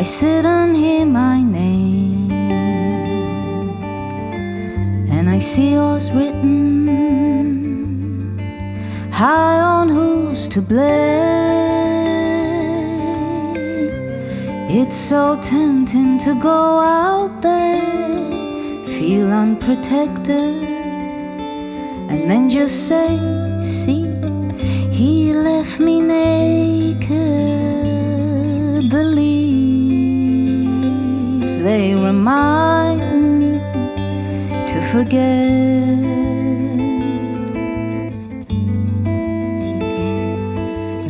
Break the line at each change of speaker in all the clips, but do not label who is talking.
sit and hear my name, and I see yours written high on who's to blame. It's so tempting to go out there, feel unprotected, and then just say, see, he left me naked. The leaves, they remind me to forget.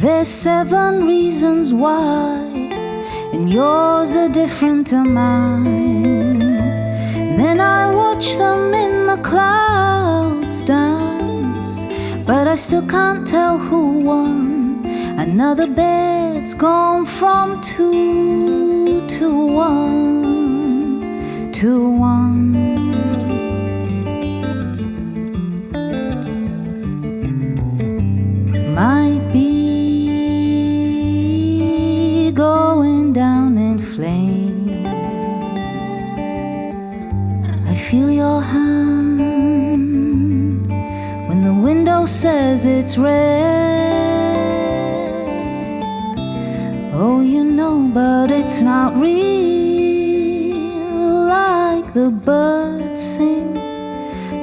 There's 7 reasons why, and yours are different to mine. And then I watch them in the clouds dance, but I still can't tell who won. Another bed's gone from 2 to 1 to 1. Might be going down in flames. I feel your hand when the window says it's red. Oh, you know, but it's not real. Like the birds sing,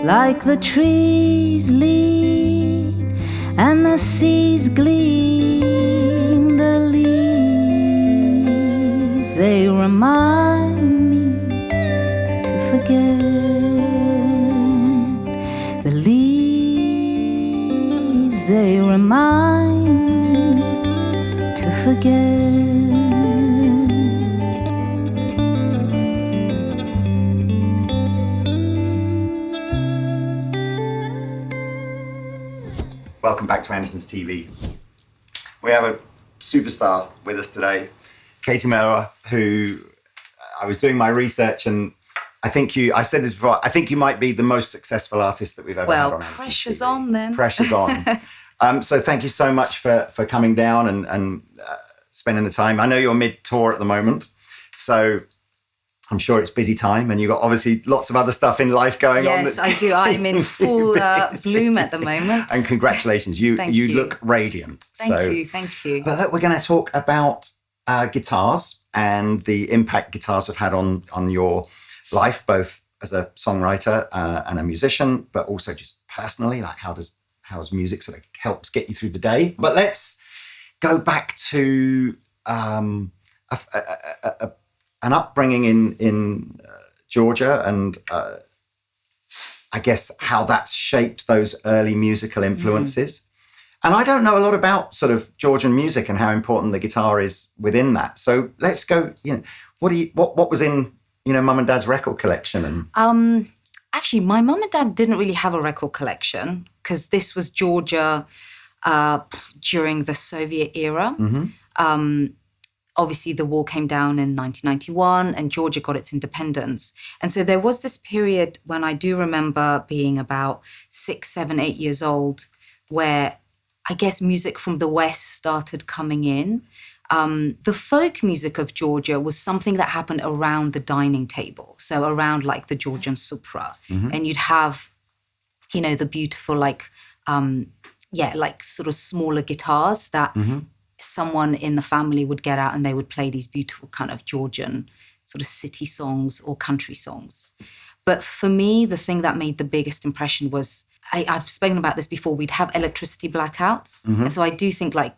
like the trees lean, and the seas gleam. The leaves, they remind me to forget. The leaves, they remind me to forget.
Welcome back to Andertons TV. We have a superstar with us today, Katie Melua, who I was doing my research, and I said this before, I think you might be the most successful artist that we've ever had on Andertons TV.
Well, pressure's on then.
Pressure's on. So thank you so much for coming down and spending the time. I know you're mid-tour at the moment, so I'm sure it's busy time, and you've got obviously lots of other stuff in life going on.
Yes, I do. I'm in full bloom at the moment.
And congratulations, you look radiant.
Thank you.
But look, we're going to talk about guitars and the impact guitars have had on your life, both as a songwriter and a musician, but also just personally, like how's music sort of helps get you through the day. But let's go back to an upbringing in Georgia, and I guess how that's shaped those early musical influences. And I don't know a lot about sort of Georgian music and how important the guitar is within that. So let's go, what was in, mum and dad's record collection? And
actually, my mum and dad didn't really have a record collection because this was Georgia during the Soviet era. Mm-hmm. Obviously, the wall came down in 1991 and Georgia got its independence. And so there was this period when I do remember being about 6, 7, 8 years old, where I guess music from the West started coming in. The folk music of Georgia was something that happened around the dining table. So around like the Georgian supra. Mm-hmm. And you'd have, the beautiful like sort of smaller guitars that someone in the family would get out and they would play these beautiful kind of Georgian sort of city songs or country songs. But for me, the thing that made the biggest impression was, I've spoken about this before, we'd have electricity blackouts. Mm-hmm. And so I do think I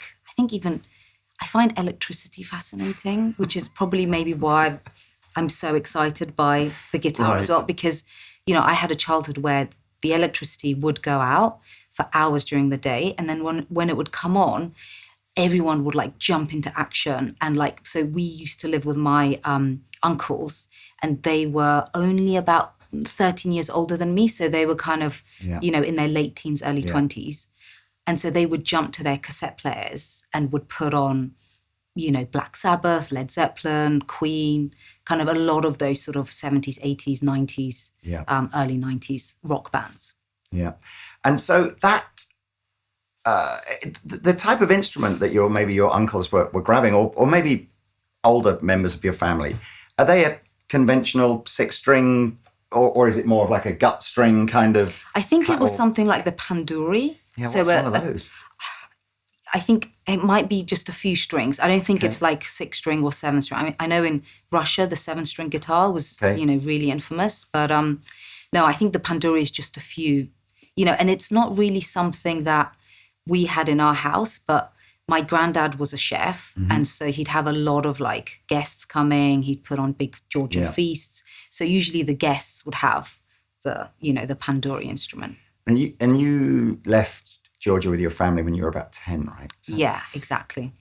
find electricity fascinating, which is probably maybe why I'm so excited by the guitar as well, because, I had a childhood where the electricity would go out for hours during the day. And then when it would come on, everyone would like jump into action. And so we used to live with my uncles, and they were only about 13 years older than me. So they were kind of, in their late teens, early 20s. And so they would jump to their cassette players and would put on, Black Sabbath, Led Zeppelin, Queen, kind of a lot of those sort of 70s, 80s, 90s, early 90s rock bands.
Yeah. And so that, the type of instrument that your uncles were grabbing, or maybe older members of your family, are they a conventional 6-string, or is it more of like a gut string kind of?
I think it was something like the panduri.
Yeah, what's one of those?
I think it might be just a few strings. I don't think it's like 6-string or 7-string. I mean, I know in Russia the 7-string guitar was, really infamous. But no, I think the panduri is just a few, and it's not really something that we had in our house. But my granddad was a chef, and so he'd have a lot of like guests coming. He'd put on big Georgian feasts. So usually the guests would have the panduri instrument.
And you left Georgia with your family when you were about 10, right?
Yeah, exactly.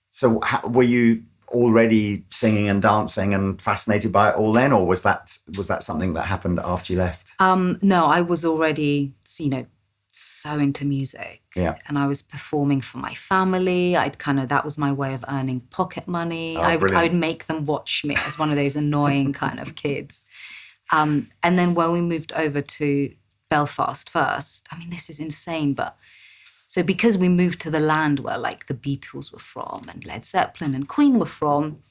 So were you already singing and dancing and fascinated by it all then, or was that something that happened after you left?
No, I was already, so into music.
Yeah.
And I was performing for my family. That was my way of earning pocket money.
Oh,
I would make them watch me as one of those annoying kind of kids. And then when we moved over to Belfast first, I mean, this is insane, but so because we moved to the land where like the Beatles were from and Led Zeppelin and Queen were from,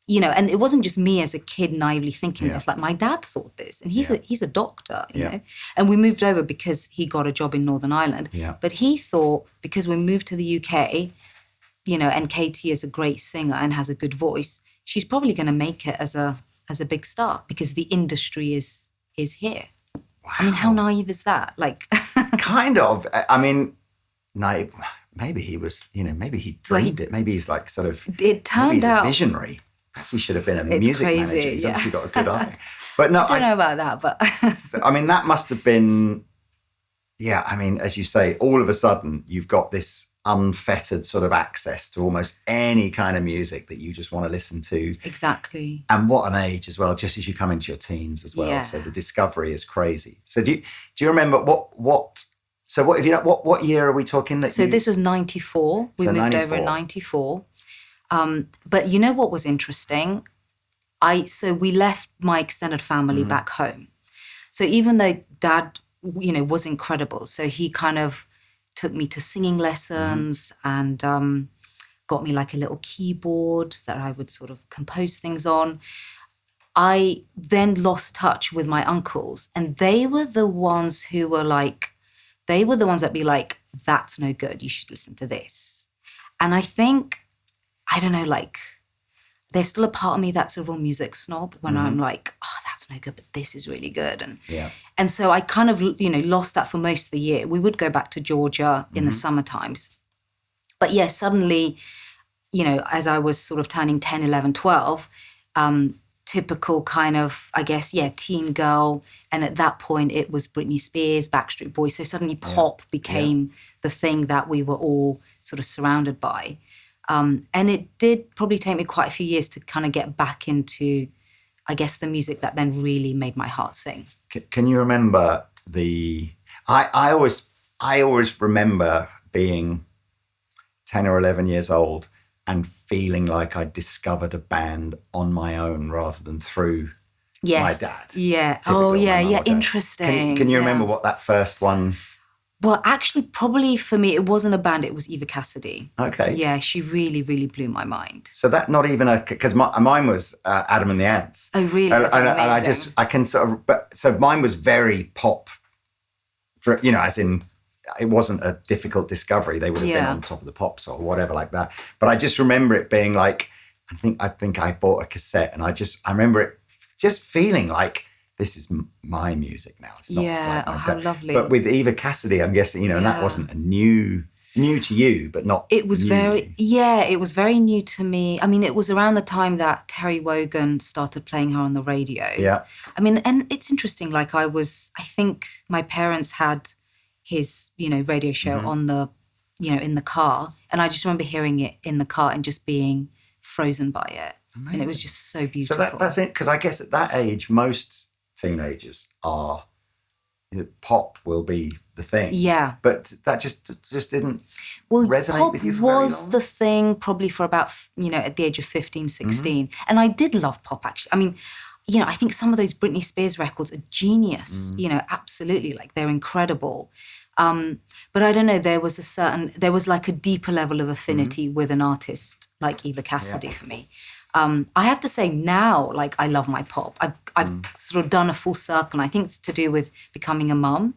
and it wasn't just me as a kid naively thinking this, like my dad thought this, and he's a doctor, you know, and we moved over because he got a job in Northern Ireland.
Yeah.
But he thought because we moved to the UK, and Katie is a great singer and has a good voice, she's probably going to make it as a big star because the industry is here. Wow. I mean, how naive is that? Like,
kind of. I mean, naive. Maybe he was, maybe he dreamed it. Maybe he's like sort of.
It turned out
a visionary. He should have been a
it's
music
crazy,
manager. He's
yeah.
obviously got a good eye. But no,
I don't know about that, but
so, I mean, that must have been. Yeah, I mean, as you say, all of a sudden you've got this unfettered sort of access to almost any kind of music that you just want to listen to.
Exactly.
And what an age as well, just as you come into your teens as well.
Yeah.
So the discovery is crazy. So do you remember what year are we talking?
This was 94. We moved
94.
over in 94. But you know what was interesting? So we left my extended family back home. So even though Dad, was incredible, so he kind of took me to singing lessons and got me like a little keyboard that I would sort of compose things on. I then lost touch with my uncles, and they were the ones who were like, that'd be like, that's no good, you should listen to this. And I think, I don't know, like, there's still a part of me that's a real music snob when I'm like, oh, that's no good, but this is really good. And so I kind of, lost that for most of the year. We would go back to Georgia in the summer times. But yeah, suddenly, as I was sort of turning 10, 11, 12, typical kind of, I guess, teen girl. And at that point, it was Britney Spears, Backstreet Boys. So suddenly pop became the thing that we were all sort of surrounded by. And it did probably take me quite a few years to kind of get back into, I guess, the music that then really made my heart sing.
Can you remember I always remember being 10 or 11 years old and feeling like I'd discovered a band on my own rather than through my dad.
Yeah.
Typical
Interesting.
Can you remember what that first one?
Well, actually, probably for me, it wasn't a band. It was Eva Cassidy.
Okay.
Yeah, she really, really blew my mind.
So that not even because mine was Adam and the Ants.
Oh, really?
And I can sort of, so mine was very pop, as in it wasn't a difficult discovery. They would have been on Top of the Pops or whatever like that. But I just remember it being like, I think I bought a cassette and I remember it just feeling like, this is my music now. It's not like
how lovely.
But with Eva Cassidy, I'm guessing, and that wasn't a new to you, but not
It was
new.
it was very new to me. I mean, it was around the time that Terry Wogan started playing her on the radio.
Yeah.
I mean, and it's interesting, like I think my parents had his, radio show on the, in the car. And I just remember hearing it in the car and just being frozen by it. Amazing. And it was just so beautiful.
So that's it, because I guess at that age, most teenagers are pop will be the thing.
Yeah.
But that just didn't resonate with you for very long?
Pop was the thing probably for about, at the age of 15, 16. And I did love pop, actually. I mean, I think some of those Britney Spears records are genius, absolutely. Like, they're incredible. But I don't know, there was like a deeper level of affinity with an artist like Eva Cassidy for me. I have to say now, like, I love my pop. I've sort of done a full circle, and I think it's to do with becoming a mum.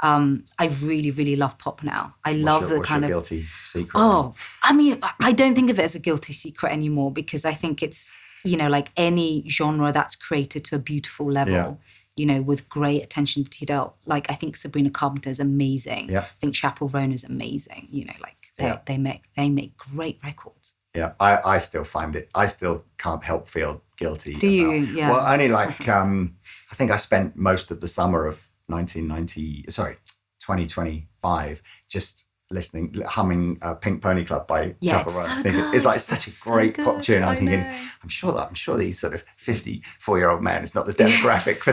I really, really love pop now. I love the kind of
guilty secret.
Oh, I mean, I don't think of it as a guilty secret anymore, because I think it's, you know, like any genre that's created to a beautiful level, you know, with great attention to detail. Like, I think Sabrina Carpenter is amazing.
Yeah.
I think Chappell Roan is amazing. You know, like they make great records.
Yeah, I still find it. I still can't help feel guilty.
Do you? Yeah.
Well, only like I think I spent most of the summer of 2025 just listening, humming "Pink Pony Club" by Chappell Roan.
So
it's like such a great pop tune. I'm thinking,
know.
I'm sure these sort of 54-year-old man is not the demographic for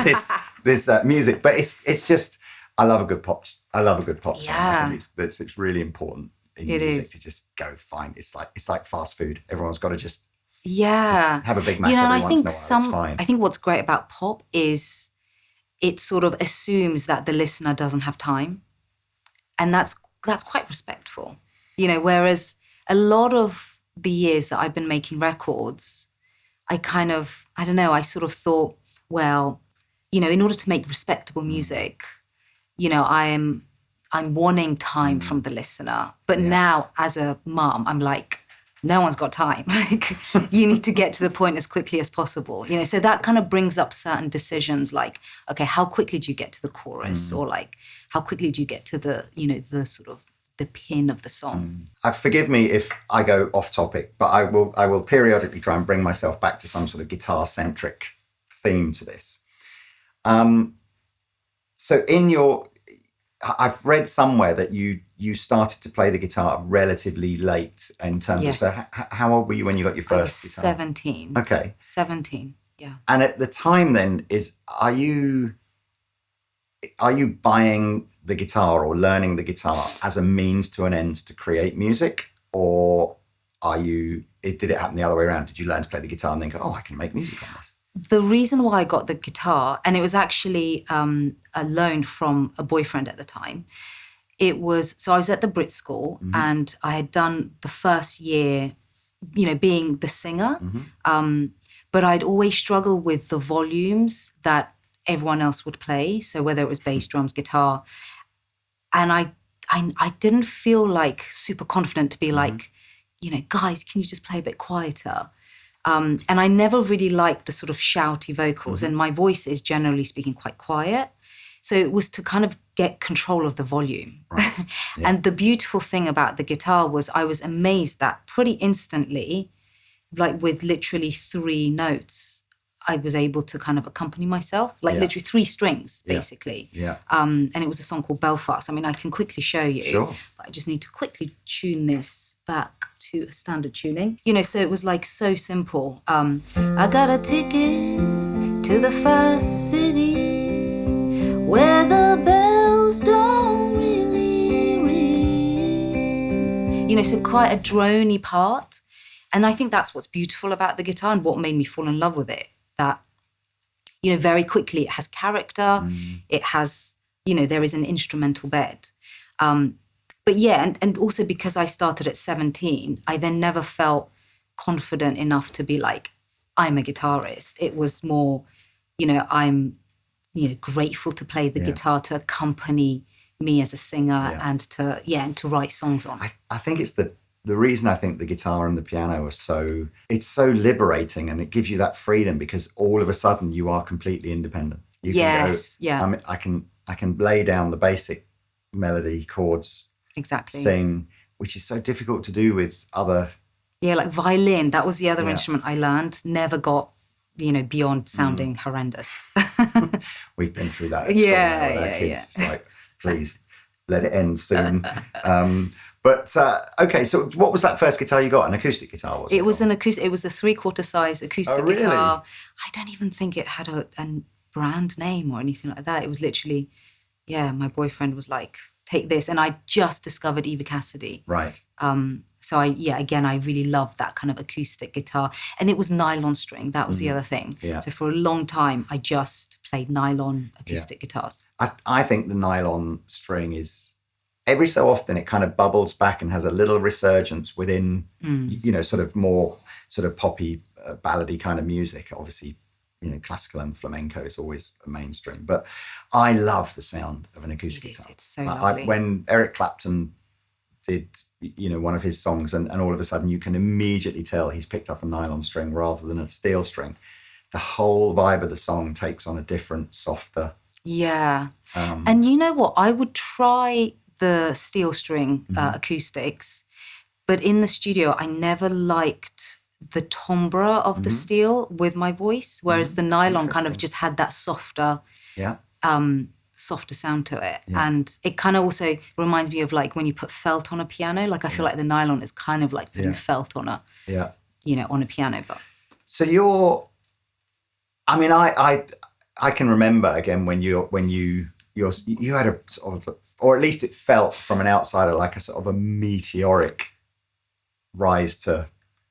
this music, but it's just, I love a good pop. I love a good pop song. I think it's really important in music to just go find. It's like fast food. Everyone's got to just have a Big Mac every once in a while. It's fine.
I think what's great about pop is it sort of assumes that the listener doesn't have time, and that's quite respectful, you know. Whereas a lot of the years that I've been making records, I sort of thought, well, you know, in order to make respectable music, you know, I'm wanting time from the listener. But now, as a mum, I'm like, no one's got time. Like, you need to get to the point as quickly as possible. You know, so that kind of brings up certain decisions, like, okay, how quickly do you get to the chorus, or like, how quickly do you get to the, you know, the sort of the pin of the song?
Forgive me if I go off topic, but I will periodically try and bring myself back to some sort of guitar-centric theme to this. So I've read somewhere that you started to play the guitar relatively late in terms of, so how old were you when you got your first guitar?
17.
Okay.
17, yeah.
And at the time then, are you buying the guitar or learning the guitar as a means to an end to create music? Or did it happen the other way around? Did you learn to play the guitar and think, oh, I can make music on this?
The reason why I got the guitar, and it was actually a loan from a boyfriend at the time, I was at the Brit School, and I had done the first year, you know, being the singer, but I'd always struggled with the volumes that everyone else would play. So whether it was bass, drums, guitar, and I didn't feel like super confident to be like, you know, guys, can you just play a bit quieter? And I never really liked the sort of shouty vocals, and my voice is generally speaking quite quiet. So it was to kind of get control of the volume. Right. Yeah. And the beautiful thing about the guitar was I was amazed that pretty instantly, like with literally 3 notes, I was able to kind of accompany myself, like literally 3 strings, basically.
Yeah.
And it was a song called Belfast. I mean, I can quickly show you,
sure,
but I just need to quickly tune this back to a standard tuning. You know, so it was like so simple. I got a ticket to the first city where the bells don't really ring. You know, so quite a droney part. And I think that's what's beautiful about the guitar and what made me fall in love with it. That, you know, very quickly it has character. It has, you know, there is an instrumental bed. But yeah, and also because I started at 17, I then never felt confident enough to be like, I'm a guitarist. It was more, you know, I'm, you know, grateful to play the guitar to accompany me as a singer and to write songs on.
I think it's the reason I think the guitar and the piano are so liberating, and it gives you that freedom because all of a sudden you are completely independent. You can go, I can lay down the basic melody chords,
exactly,
sing, which is so difficult to do with other. Yeah,
like violin. That was the other instrument I learned. Never got, you know, beyond sounding horrendous.
We've been through that at school now with our kids. It's like, please let it end soon. But okay, so what was that first guitar you got? An acoustic guitar, was it?
It was an acoustic. It was a 3/4 size acoustic guitar. I don't even think it had a brand name or anything like that. It was literally, my boyfriend was like, take this, and I just discovered Eva Cassidy.
Right.
So I really loved that kind of acoustic guitar, and it was nylon string. That was the other thing. Yeah. So for a long time, I just played nylon acoustic guitars.
I think the nylon string is, every so often it kind of bubbles back and has a little resurgence within, you know, sort of more sort of poppy ballady kind of music. Obviously, classical and flamenco is always mainstream, but I love the sound of an acoustic guitar.
It's so lovely.
When Eric Clapton did, one of his songs, and all of a sudden you can immediately tell he's picked up a nylon string rather than a steel string. The whole vibe of the song takes on a different, softer.
Yeah. And you know what? I would try the steel string acoustics, but in the studio, I never liked the timbre of the steel with my voice, whereas the nylon kind of just had that softer sound to it. Yeah. And it kind of also reminds me of like when you put felt on a piano. Like I feel like the nylon is kind of like putting felt on a, on a piano. But
so I can remember again when you had a sort of, or at least it felt from an outsider like a sort of a meteoric rise to,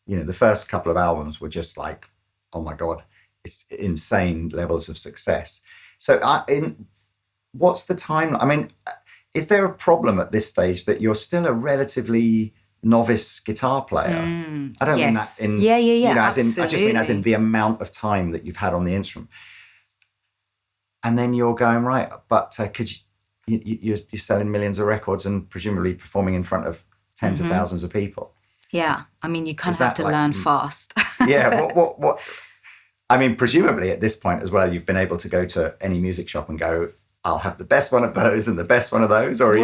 the first couple of albums were just like, oh my God, it's insane levels of success. So what's the timeline? I mean, is there a problem at this stage that you're still a relatively novice guitar player? I don't mean that in I just mean as in the amount of time that you've had on the instrument. And then you're going, right, but could you're selling millions of records and presumably performing in front of tens of thousands of people.
Yeah, I mean, you kind of have to learn fast.
Yeah, what? I mean, presumably at this point as well, you've been able to go to any music shop and go, I'll have the best one of those and the best one of those, or
it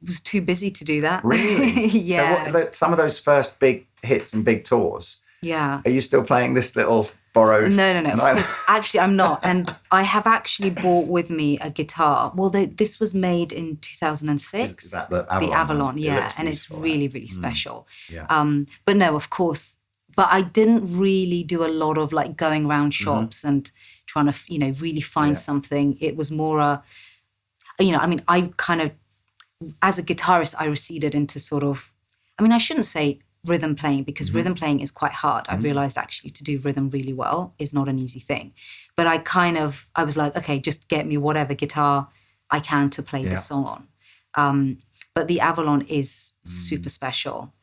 was too busy to do that.
Really?
Yeah.
So some of those first big hits and big tours.
Yeah.
Are you still playing this little borrowed?
No. Of course, actually, I'm not. And I have actually brought with me a guitar. Well, this was made in 2006.
Is that the Avalon?
The Avalon,
yeah.
And it's really, really special.
Yeah.
But no, of course. But I didn't really do a lot of like going around shops and trying to, really find something. It was more I kind of, as a guitarist, I receded into sort of, I shouldn't say rhythm playing because rhythm playing is quite hard. I realized actually to do rhythm really well is not an easy thing. But I was like, okay, just get me whatever guitar I can to play this song on. But the Avalon is super special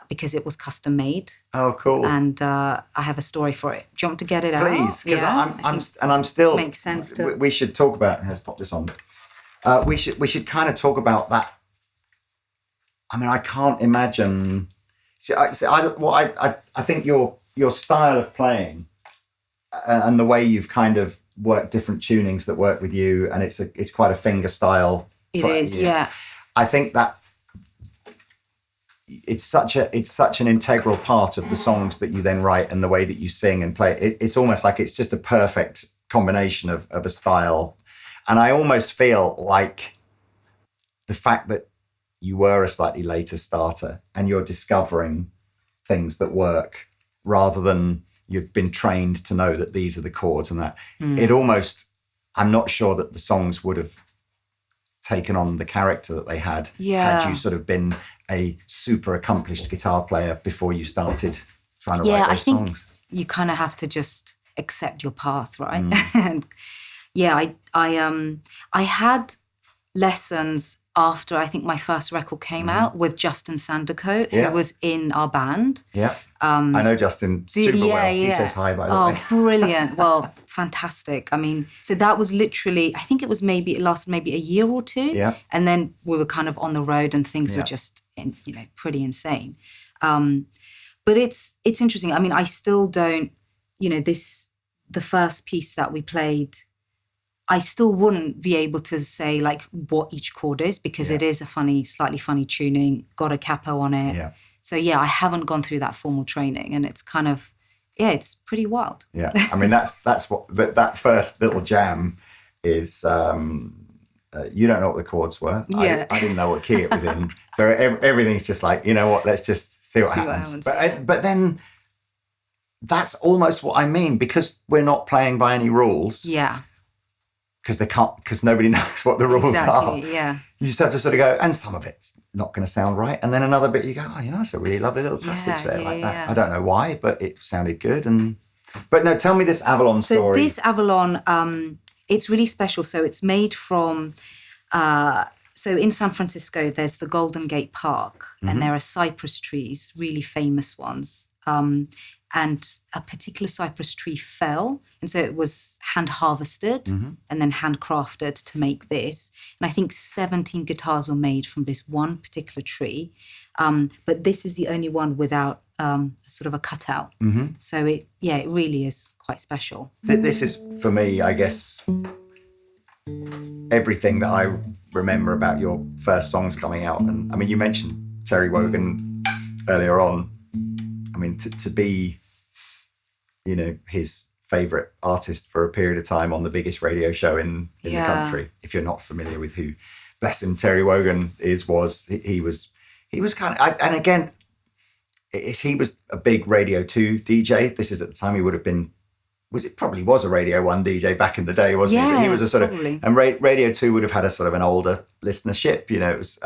because it was custom made.
Oh, cool.
And I have a story for it. Do you want to get it out?
Please, because I'm still...
Makes sense to...
We should talk about... Let's pop this on. We should kind of talk about that. I can't imagine... I think your style of playing and the way you've kind of worked different tunings that work with you, and it's quite a finger style.
It is, yeah.
I think that it's such an integral part of the songs that you then write and the way that you sing and play. It's almost like it's just a perfect combination of a style, and I almost feel like the fact that you were a slightly later starter and you're discovering things that work rather than you've been trained to know that these are the chords and that. It almost, I'm not sure that the songs would have taken on the character that they had you sort of been a super accomplished guitar player before you started trying to write those songs.
I think you kind of have to just accept your path, right? And I had lessons after I think my first record came out with Justin Sandercoat, who was in our band.
Yeah. I know Justin super well. He says hi, by the way.
Oh, brilliant. Well, fantastic. So that was literally, I think it lasted maybe a year or two.
Yeah.
And then we were kind of on the road and things were just, pretty insane. But it's interesting. I still don't, the first piece that we played, I still wouldn't be able to say like what each chord is because it is a slightly funny tuning, got a capo on it.
Yeah.
So I haven't gone through that formal training and it's kind of, it's pretty wild.
Yeah. That's what, that first little jam is, you don't know what the chords were.
Yeah.
I didn't know what key it was in. So everything's just like, you know what, let's just see what happens. But then that's almost what I mean because we're not playing by any rules.
Yeah.
Because nobody knows what the rules are.
Yeah.
You just have to sort of go, and some of it's not going to sound right. And then another bit you go, it's a really lovely little passage there like that.
Yeah.
I don't know why, but it sounded good. But no, tell me this Avalon story.
So this Avalon, it's really special. So it's made from, so in San Francisco, there's the Golden Gate Park and there are cypress trees, really famous ones. and a particular cypress tree fell. And so it was hand harvested and then handcrafted to make this. And I think 17 guitars were made from this one particular tree. But this is the only one without sort of a cutout. So it really is quite special.
This is, for me, I guess, everything that I remember about your first songs coming out. And I mean, you mentioned Terry Wogan earlier on. I mean, to be, you know, his favourite artist for a period of time on the biggest radio show in the country. If you're not familiar with who, bless him, Terry Wogan he was kind of, and again, he was a big Radio 2 DJ. This is at the time he would have been, probably was a Radio 1 DJ back in the day, wasn't he? But he was a sort
probably.
of, and Radio 2 would have had a sort of an older listenership. You know, it was,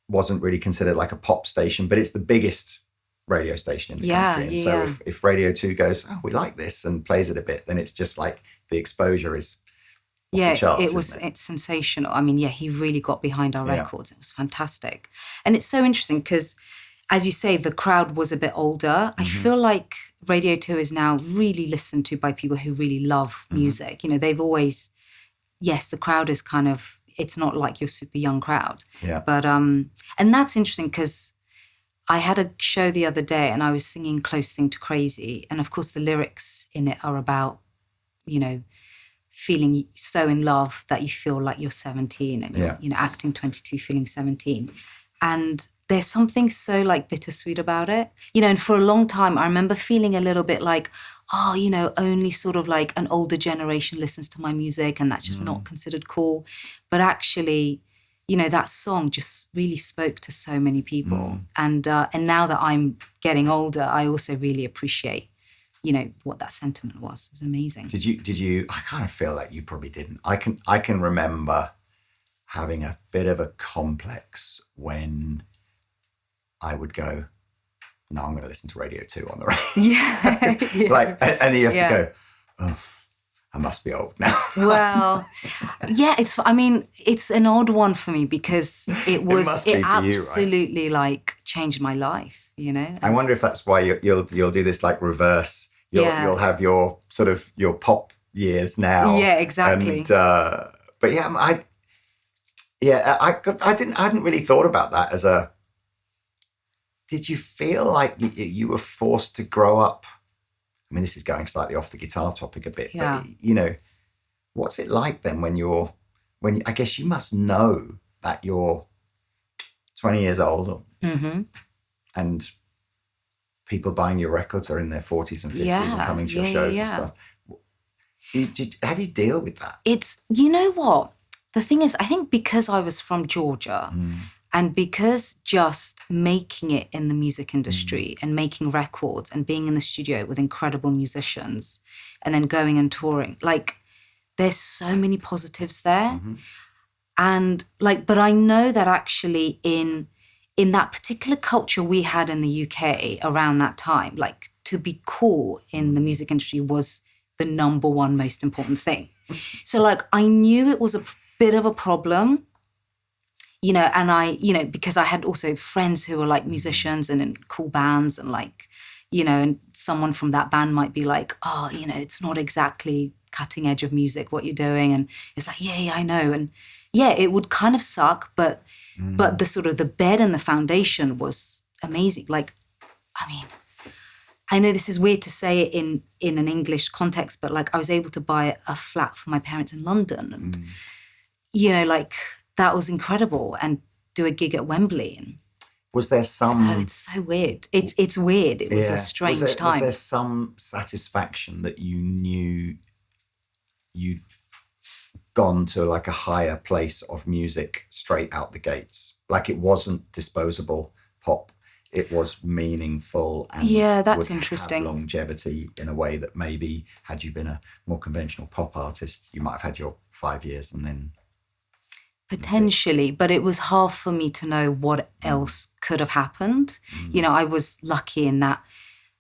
wasn't really considered like a pop station, but it's the biggest radio station in the country. And so if Radio 2 goes, oh, we like this, and plays it a bit, then it's just like the exposure is off the charts,
it's sensational. I mean, he really got behind our records. It was fantastic. And it's so interesting because, as you say, the crowd was a bit older. I feel like Radio 2 is now really listened to by people who really love music. You know, they've always, the crowd is kind of, it's not like your super young crowd.
Yeah.
But, and that's interesting because I had a show the other day and I was singing Close Thing to Crazy. And of course the lyrics in it are about, you know, feeling so in love that you feel like you're 17 and you're, you know, acting 22, feeling 17. And there's something so like bittersweet about it. You know, and for a long time I remember feeling a little bit like, oh, you know, only sort of like an older generation listens to my music and that's just not considered cool. But actually, you know, that song just really spoke to so many people. And now that I'm getting older, I also really appreciate, you know, what that sentiment was. It was amazing.
Did you, I kind of feel like you probably didn't. I can remember having a bit of a complex when I would go, no, I'm going to listen to Radio 2 on the radio. Like, and you have to go, oh, I must be old now.
Well, it's an odd one for me because it absolutely you, right? Like changed my life, you know?
I wonder if that's why you'll do this like reverse. You'll have your sort of your pop years now.
Yeah, exactly.
And, but I hadn't really thought about that as a, did you feel like you were forced to grow up? I mean, this is going slightly off the guitar topic a bit, but, you know, what's it like then when I guess you must know that you're 20 years old and people buying your records are in their 40s and 50s and coming to your shows and stuff. How do you deal with that?
It's, you know what? The thing is, I think because I was from Georgia and because just making it in the music industry and making records and being in the studio with incredible musicians and then going and touring, like there's so many positives there. And like, but I know that actually in that particular culture we had in the UK around that time, like to be cool in the music industry was the number one most important thing. So like, I knew it was a bit of a problem, you know, and because I had also friends who were like musicians and in cool bands and like, you know, and someone from that band might be like, oh, you know, it's not exactly cutting edge of music, what you're doing. And it's like, yeah, I know. And yeah, it would kind of suck, but the sort of the bed and the foundation was amazing. Like, I mean, I know this is weird to say it in an English context, but like I was able to buy a flat for my parents in London and, you know, like that was incredible, and do a gig at Wembley. And
was there some...
So it's so weird. It's weird. It was a strange time.
Was there some satisfaction that you knew you'd gone to like a higher place of music straight out the gates? Like it wasn't disposable pop. It was meaningful and
that's
would
interesting.
Have longevity in a way that maybe had you been a more conventional pop artist, you might have had your 5 years and then...
Potentially, but it was hard for me to know what else could have happened. You know, I was lucky in that,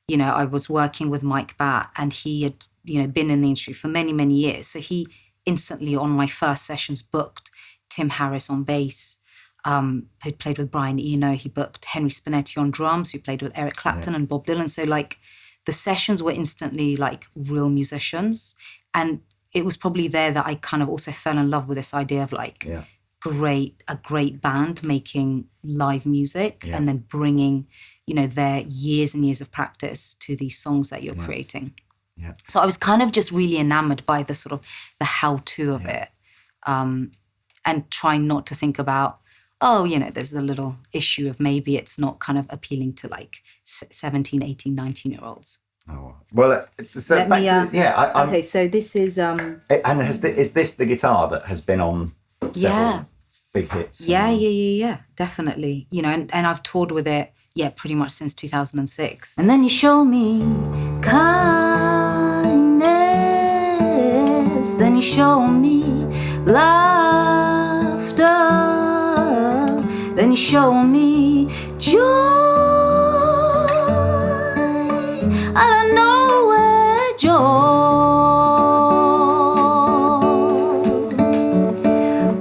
you know, I was working with Mike Batt and he had, you know, been in the industry for many, many years. So he instantly on my first sessions booked Tim Harris on bass, who'd played with Brian Eno. He booked Henry Spinetti on drums, who played with Eric Clapton and Bob Dylan. So like the sessions were instantly like real musicians. And it was probably there that I kind of also fell in love with this idea of like a great band making live music and then bringing, you know, their years and years of practice to these songs that you're creating. Yeah. So I was kind of just really enamored by the sort of the how-to of it, and trying not to think about, oh, you know, there's a little issue of maybe it's not kind of appealing to like 17, 18, 19-year-olds.
Oh, well, so
okay, so this is...
and is this the guitar that has been on several big hits?
Yeah, definitely. You know, and I've toured with it, pretty much since 2006. And then you show me kindness, then you show me laughter, then you show me joy. I don't know where joy.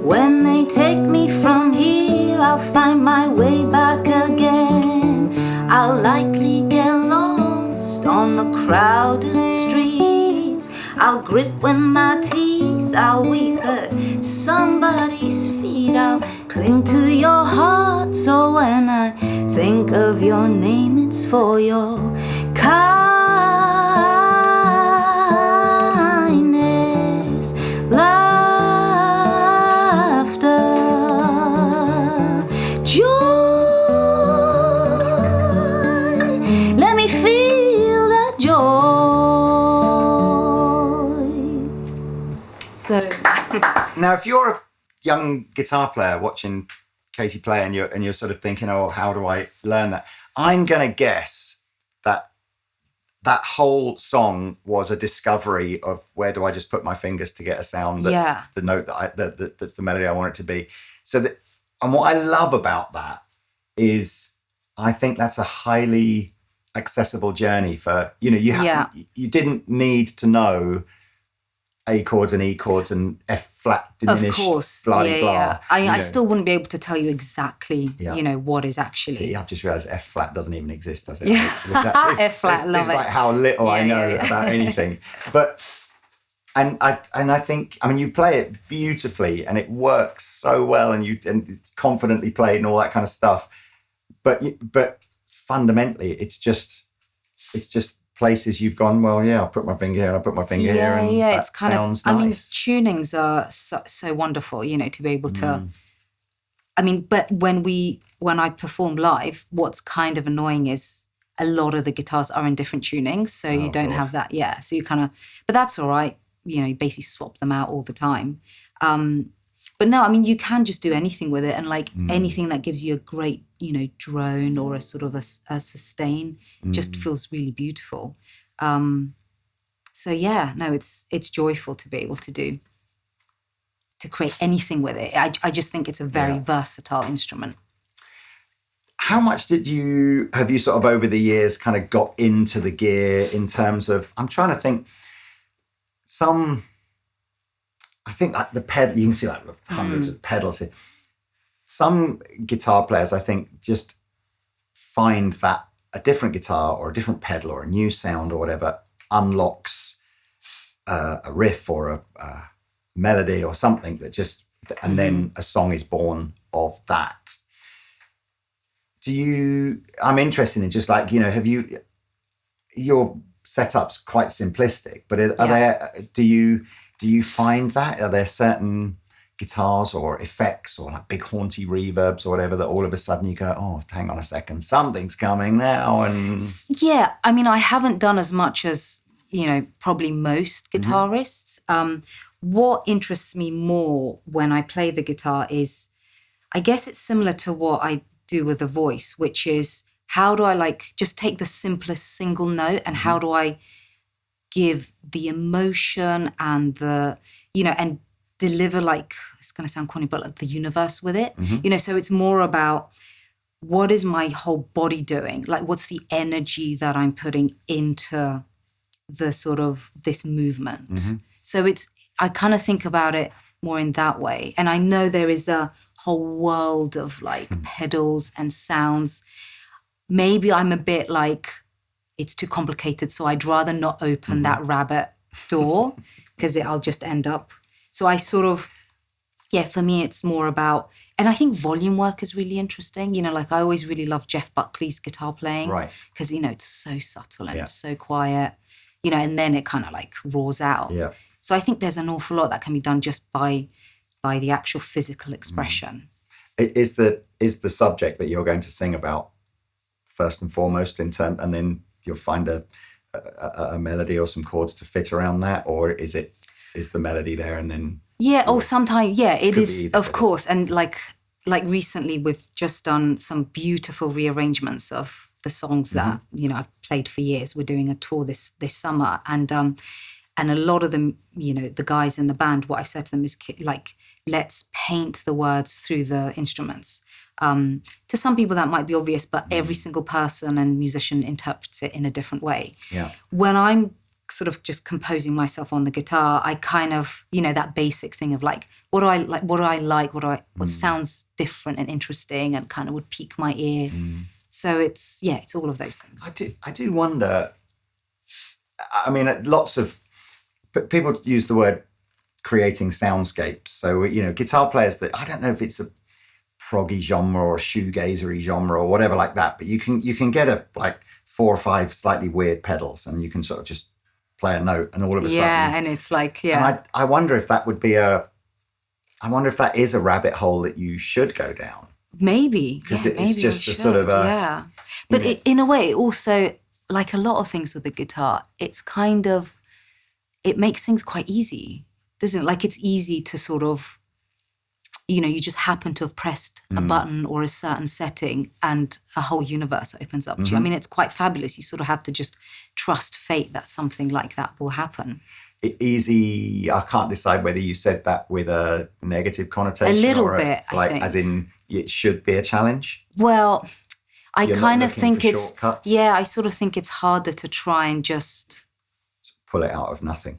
When they take me from here, I'll find my way back again. I'll likely get lost on the crowded streets. I'll grip with my teeth, I'll weep at somebody's feet. I'll cling to your heart, so when I think of your name, it's for your kindness, laughter, joy. Let me feel that joy. So
now, if you're a young guitar player watching Katie play and you're sort of thinking, oh, how do I learn that? I'm going to guess that whole song was a discovery of where do I just put my fingers to get a sound that's the note that's the melody I want it to be. And what I love about that is I think that's a highly accessible journey for, you know, you didn't need to know A chords and E chords and F flat diminished,
of course,
blah, blah.
I still wouldn't be able to tell you exactly, you know, what is actually.
See, I've just realised F flat doesn't even exist, does it?
Yeah. F flat, love
it's
it.
It's like how little I know about anything. But and I think, I mean, you play it beautifully and it works so well, and it's confidently played and all that kind of stuff. But fundamentally, it's just places you've gone, well, I'll put my finger here and I'll put my finger here, and it's kind sounds
of,
nice.
I mean, tunings are so wonderful, you know, to be able to, I mean, but when I perform live, what's kind of annoying is a lot of the guitars are in different tunings, so you don't have that, so you kind of, but that's all right, you know, you basically swap them out all the time. But no, I mean, you can just do anything with it, and like anything that gives you a great, you know, drone or a sort of a sustain just feels really beautiful. So it's joyful to be able to create anything with it. I just think it's a very versatile instrument.
How much have you sort of over the years kind of got into the gear in terms of, I'm trying to think, I think like the pedal, you can see like hundreds of pedals here. Some guitar players, I think, just find that a different guitar or a different pedal or a new sound or whatever unlocks a riff or a melody or something that just, and then a song is born of that. I'm interested in just like, you know, your setup's quite simplistic, but do you find that? Are there certain guitars or effects or like big haunty reverbs or whatever that all of a sudden you go, oh, hang on a second, something's coming now? And
yeah, I mean, I haven't done as much as, you know, probably most guitarists. What interests me more when I play the guitar is, I guess it's similar to what I do with the voice, which is how do I like just take the simplest single note and how do I give the emotion and the, you know, and deliver like, it's going to sound corny, but like the universe with it, you know, so it's more about what is my whole body doing? Like what's the energy that I'm putting into the sort of this movement? So I kind of think about it more in that way. And I know there is a whole world of like pedals and sounds. Maybe I'm a bit like, it's too complicated, so I'd rather not open that rabbit door because I'll just end up. So I sort of, for me, it's more about, and I think volume work is really interesting. You know, like I always really love Jeff Buckley's guitar playing.
Right.
Because, you know, it's so subtle and it's so quiet, you know, and then it kind of like roars out.
Yeah.
So I think there's an awful lot that can be done just by the actual physical expression.
Is the subject that you're going to sing about first and foremost and then you'll find a melody or some chords to fit around that, or is the melody there and then? Yeah,
or sometimes, it is,
either,
of course. And like recently we've just done some beautiful rearrangements of the songs that, you know, I've played for years. We're doing a tour this summer, and a lot of them, you know, the guys in the band, what I've said to them is like, let's paint the words through the instruments. To some people that might be obvious, but every single person and musician interprets it in a different way.
Yeah.
When I'm sort of just composing myself on the guitar, I kind of, you know, that basic thing of like, what do I like, what sounds different and interesting and kind of would pique my ear. So it's all of those things.
I do wonder, I mean, lots of people use the word creating soundscapes. So, you know, guitar players that, I don't know if it's a proggy genre or a shoegazery genre or whatever like that, but you can get like 4 or 5 slightly weird pedals and you can sort of just play a note and all of a sudden.
Yeah, and it's like,
And I wonder if that would be I wonder if that is a rabbit hole that you should go down.
Maybe.
Because it's just a sort of
But in a way, also, like a lot of things with the guitar, it's kind of, it makes things quite easy, doesn't it? Like it's easy to sort of, you know, you just happen to have pressed a button or a certain setting and a whole universe opens up to you. I mean, it's quite fabulous. You sort of have to just trust fate that something like that will happen.
Easy, I can't decide whether you said that with a negative connotation.
A little bit,
like,
I think.
As in, it should be a challenge?
Well, I kind of think it's,
shortcuts?
I sort of think it's harder to try and just
pull it out of nothing.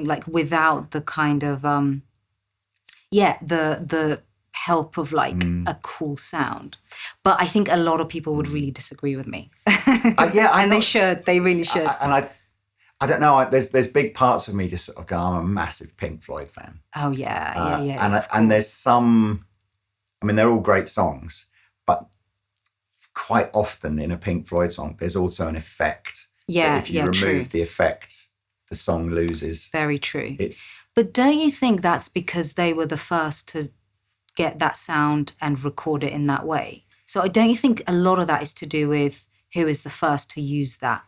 Like without the kind of, the help of like a cool sound. But I think a lot of people would really disagree with me. They really should.
I don't know. There's big parts of me just sort of go, I'm a massive Pink Floyd fan.
Oh yeah.
And there's some, I mean, they're all great songs, but quite often in a Pink Floyd song, there's also an effect.
Yeah,
if you remove the effect, the song loses.
Very true.
But
don't you think that's because they were the first to get that sound and record it in that way? So don't you think a lot of that is to do with who is the first to use that?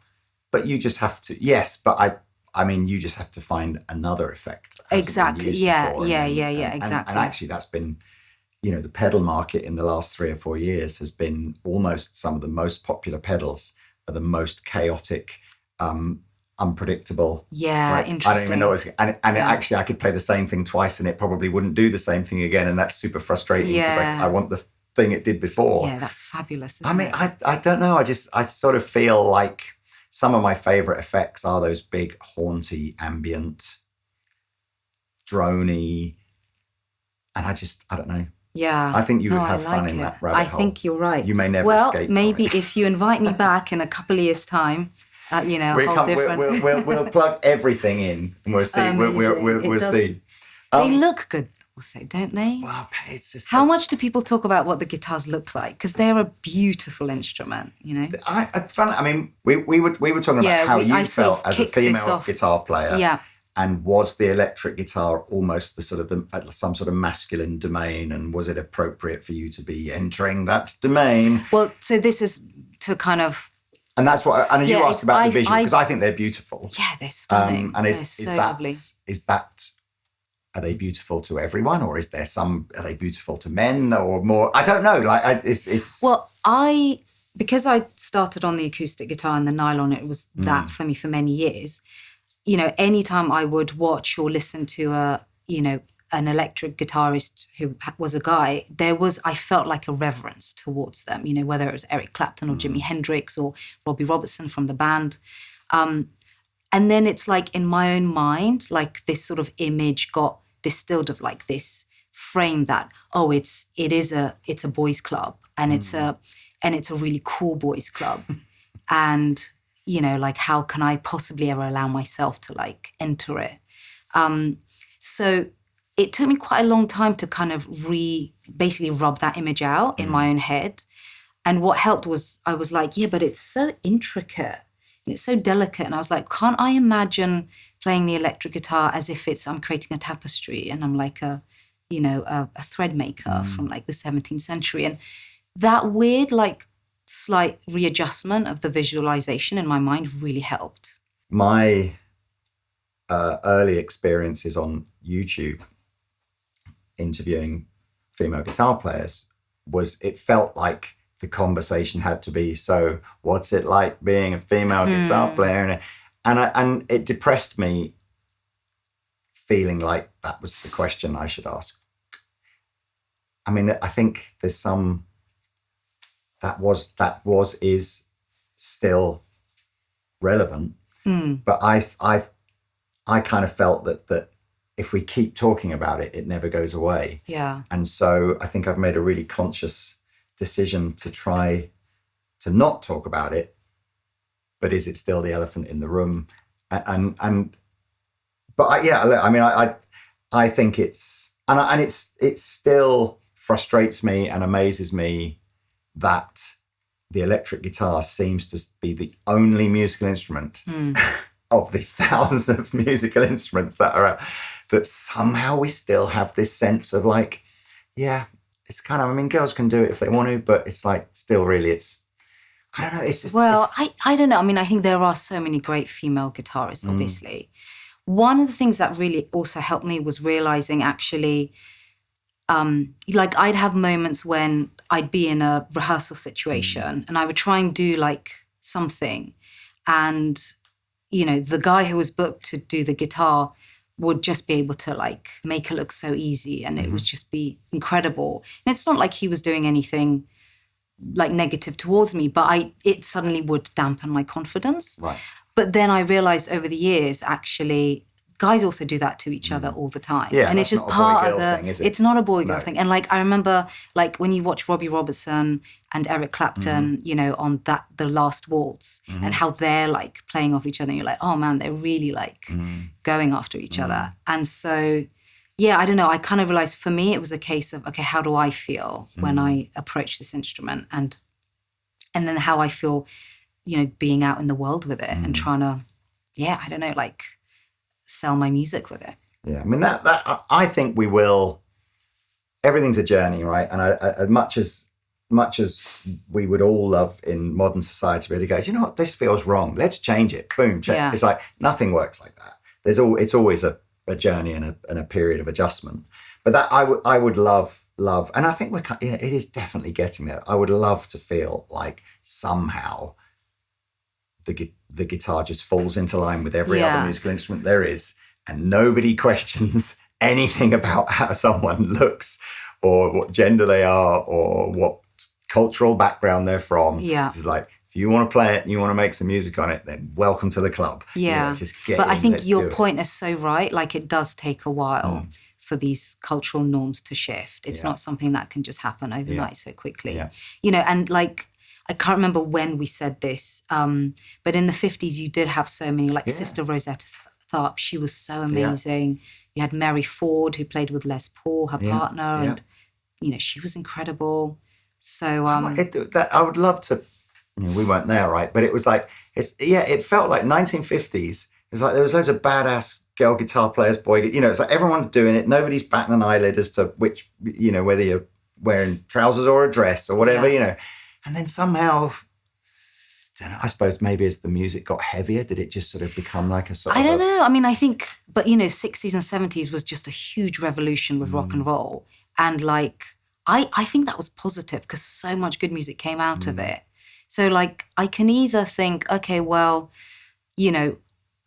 But you just have to, yes, but I mean, you just have to find another effect.
Exactly, exactly.
And actually that's been, you know, the pedal market in the last 3 or 4 years has been almost some of the most popular pedals are the most chaotic, unpredictable.
Yeah,
right?
interesting.
I don't even know what's, actually I could play the same thing twice and it probably wouldn't do the same thing again, and that's super frustrating because I want the thing it did before.
Yeah, that's fabulous.
I mean, I don't know. I sort of feel like some of my favorite effects are those big, haunty, ambient, droney, and I don't know.
Yeah.
I think you would have fun in that rabbit hole.
I think you're right.
You may never escape from it.
Well, maybe if you invite me back in a couple of years' time, you know,
we'll plug everything in and we'll see. We'll see.
They look good also, don't they?
Well, it's just...
How much do people talk about what the guitars look like? Because they're a beautiful instrument, you know?
I mean, we were talking about how you felt as a female guitar player.
Yeah.
And was the electric guitar almost the sort of some sort of masculine domain? And was it appropriate for you to be entering that domain?
Well, so this is to kind of...
And that's what... And you asked about the visual, because I think they're beautiful.
Yeah, they're stunning.
And
they're so lovely.
Are they beautiful to everyone, or are they beautiful to men or more? I don't know. Like it's.
Well, because I started on the acoustic guitar and the nylon, it was that for me for many years. You know, anytime I would watch or listen to an electric guitarist who was a guy, I felt like a reverence towards them. You know, whether it was Eric Clapton or Jimi Hendrix or Robbie Robertson from the band. And then it's like in my own mind, like this sort of image got distilled of like this frame that, oh, it's a boys club, and it's a really cool boys club. And, you know, like, how can I possibly ever allow myself to like enter it? So it took me quite a long time to kind of basically rub that image out in my own head. And what helped was I was like, yeah, but it's so intricate and it's so delicate. And I was like, can't I imagine playing the electric guitar as if I'm creating a tapestry and I'm like a thread maker from like the 17th century. And that weird, like, slight readjustment of the visualization in my mind really helped.
My early experiences on YouTube interviewing female guitar players it felt like the conversation had to be, so what's it like being a female guitar player? And it depressed me, feeling like that was the question I should ask. I mean, I think there's some is still relevant, but I kind of felt that if we keep talking about it, it never goes away.
Yeah. And
so I think I've made a really conscious decision to try to not talk about it, but is it still the elephant in the room? I think it's still frustrates me and amazes me that the electric guitar seems to be the only musical instrument of the thousands of musical instruments that are out, that somehow we still have this sense of like, yeah, it's kind of, I mean, girls can do it if they want to, but it's like, still really, I don't know, it's just...
Well, I don't know. I mean, I think there are so many great female guitarists, obviously. One of the things that really also helped me was realizing actually, like, I'd have moments when I'd be in a rehearsal situation and I would try and do like something, and, you know, the guy who was booked to do the guitar would just be able to like make it look so easy, and it would just be incredible. And it's not like he was doing anything like negative towards me, but it suddenly would dampen my confidence.
Right.
But then I realized over the years, actually, guys also do that to each other all the time.
Yeah,
and it's just part of the...
thing, is it?
It's not a boy-girl thing. And like, I remember like when you watch Robbie Robertson and Eric Clapton, you know, on The Last Waltz, and how they're like playing off each other, and you're like, oh man, they're really like going after each other. And so, yeah, I don't know. I kind of realized for me, it was a case of, okay, how do I feel when I approach this instrument? And then how I feel, you know, being out in the world with it and trying to, yeah, I don't know, like, sell my music with it.
Yeah, I mean, that I think we will. Everything's a journey, right? And as much as we would all love in modern society to be able to go, you know what, this feels wrong, let's change it. Boom, change. Yeah. It's like nothing works like that. It's always a journey and a period of adjustment. But that I would love, and I think it is definitely getting there. I would love to feel like somehow the guitar just falls into line with every other musical instrument there is, and nobody questions anything about how someone looks or what gender they are or what cultural background they're from.
Yeah.
It's like, if you want to play it and you want to make some music on it, then welcome to the club.
Yeah.
You know,
but I think your point is so right. Like, it does take a while for these cultural norms to shift. It's not something that can just happen overnight so quickly. Yeah. You know, and like, I can't remember when we said this, but in the 50s, you did have so many, like Sister Rosetta Tharpe. She was so amazing. Yeah. You had Mary Ford, who played with Les Paul, her partner, and, you know, she was incredible. So
I would love to, you know, we weren't there, right? But it was like, it felt like 1950s. It was like there was loads of badass girl guitar players, you know, it's like everyone's doing it. Nobody's batting an eyelid as to which, you know, whether you're wearing trousers or a dress or whatever, you know. And then somehow, I don't know, I suppose maybe as the music got heavier, did it just sort of become like a sort of...
I don't know. I mean, I think, but, you know, 60s and 70s was just a huge revolution with rock and roll. And like, I think that was positive because so much good music came out of it. So like, I can either think, okay, well, you know,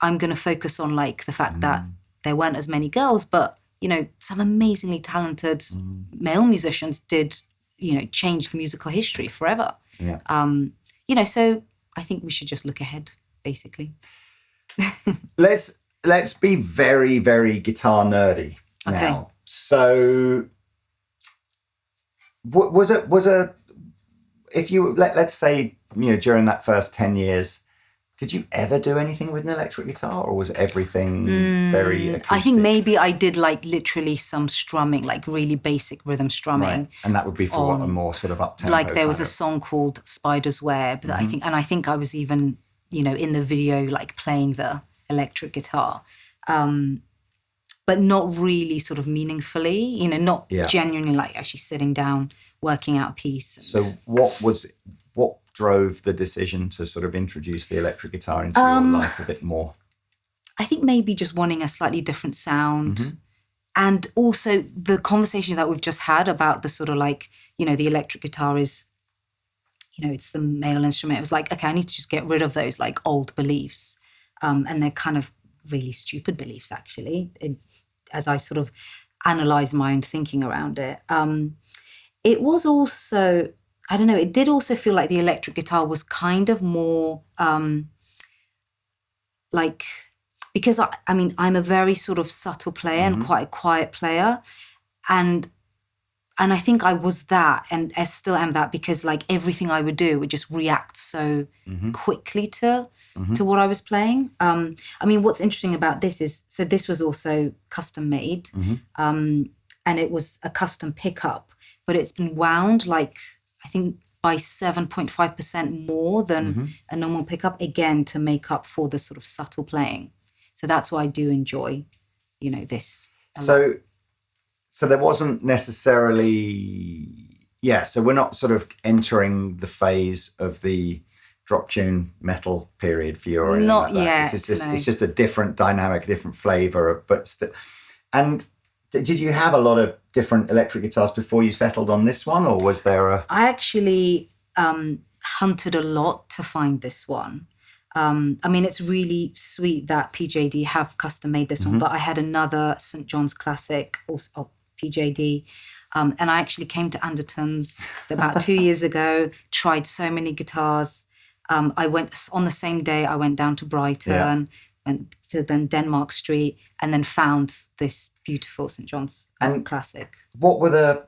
I'm going to focus on like the fact that there weren't as many girls, but, you know, some amazingly talented male musicians did, you know, changed musical history forever. Yeah. You know, so I think we should just look ahead, basically.
Let's be very, very guitar nerdy now. So was a if you let's say during that first 10 years, did you ever do anything with an electric guitar, or was everything very acoustic?
I think maybe I did like literally some strumming, like really basic rhythm strumming.
Right. And that would be for a more sort of up-tempo.
Like there was a song called Spider's Web that I think I was even, in the video, like playing the electric guitar. But not really sort of meaningfully, not genuinely like actually sitting down, working out a piece.
So what drove the decision to sort of introduce the electric guitar into your life a bit more?
I think maybe just wanting a slightly different sound. And also the conversation that we've just had about the sort of like, the electric guitar is, it's the male instrument. It was like, okay, I need to just get rid of those like old beliefs. And they're kind of really stupid beliefs, actually, as I sort of analyze my own thinking around it. It was also, I don't know, it did also feel like the electric guitar was kind of more like, because I'm a very sort of subtle player and quite a quiet player. And I think I was that, and I still am that, because like everything I would do would just react so quickly to what I was playing. What's interesting about this is, so this was also custom made, and it was a custom pickup, but it's been wound like, I think by 7.5% more than a normal pickup, again, to make up for the sort of subtle playing. So that's why I do enjoy, this.
So there wasn't necessarily, so we're not sort of entering the phase of the drop tune metal period for you or anything
not
like that.
yet.
It's just a different dynamic, a different flavour. And did you have a lot of different electric guitars before you settled on this one, or was there a...
I actually hunted a lot to find this one. It's really sweet that PJD have custom made this one, but I had another St. John's Classic, also PJD, and I actually came to Andertons about 2 years ago, tried so many guitars. I went on the same day, I went down to Brighton, went to then Denmark Street, and then found this beautiful St. John's Classic.
What were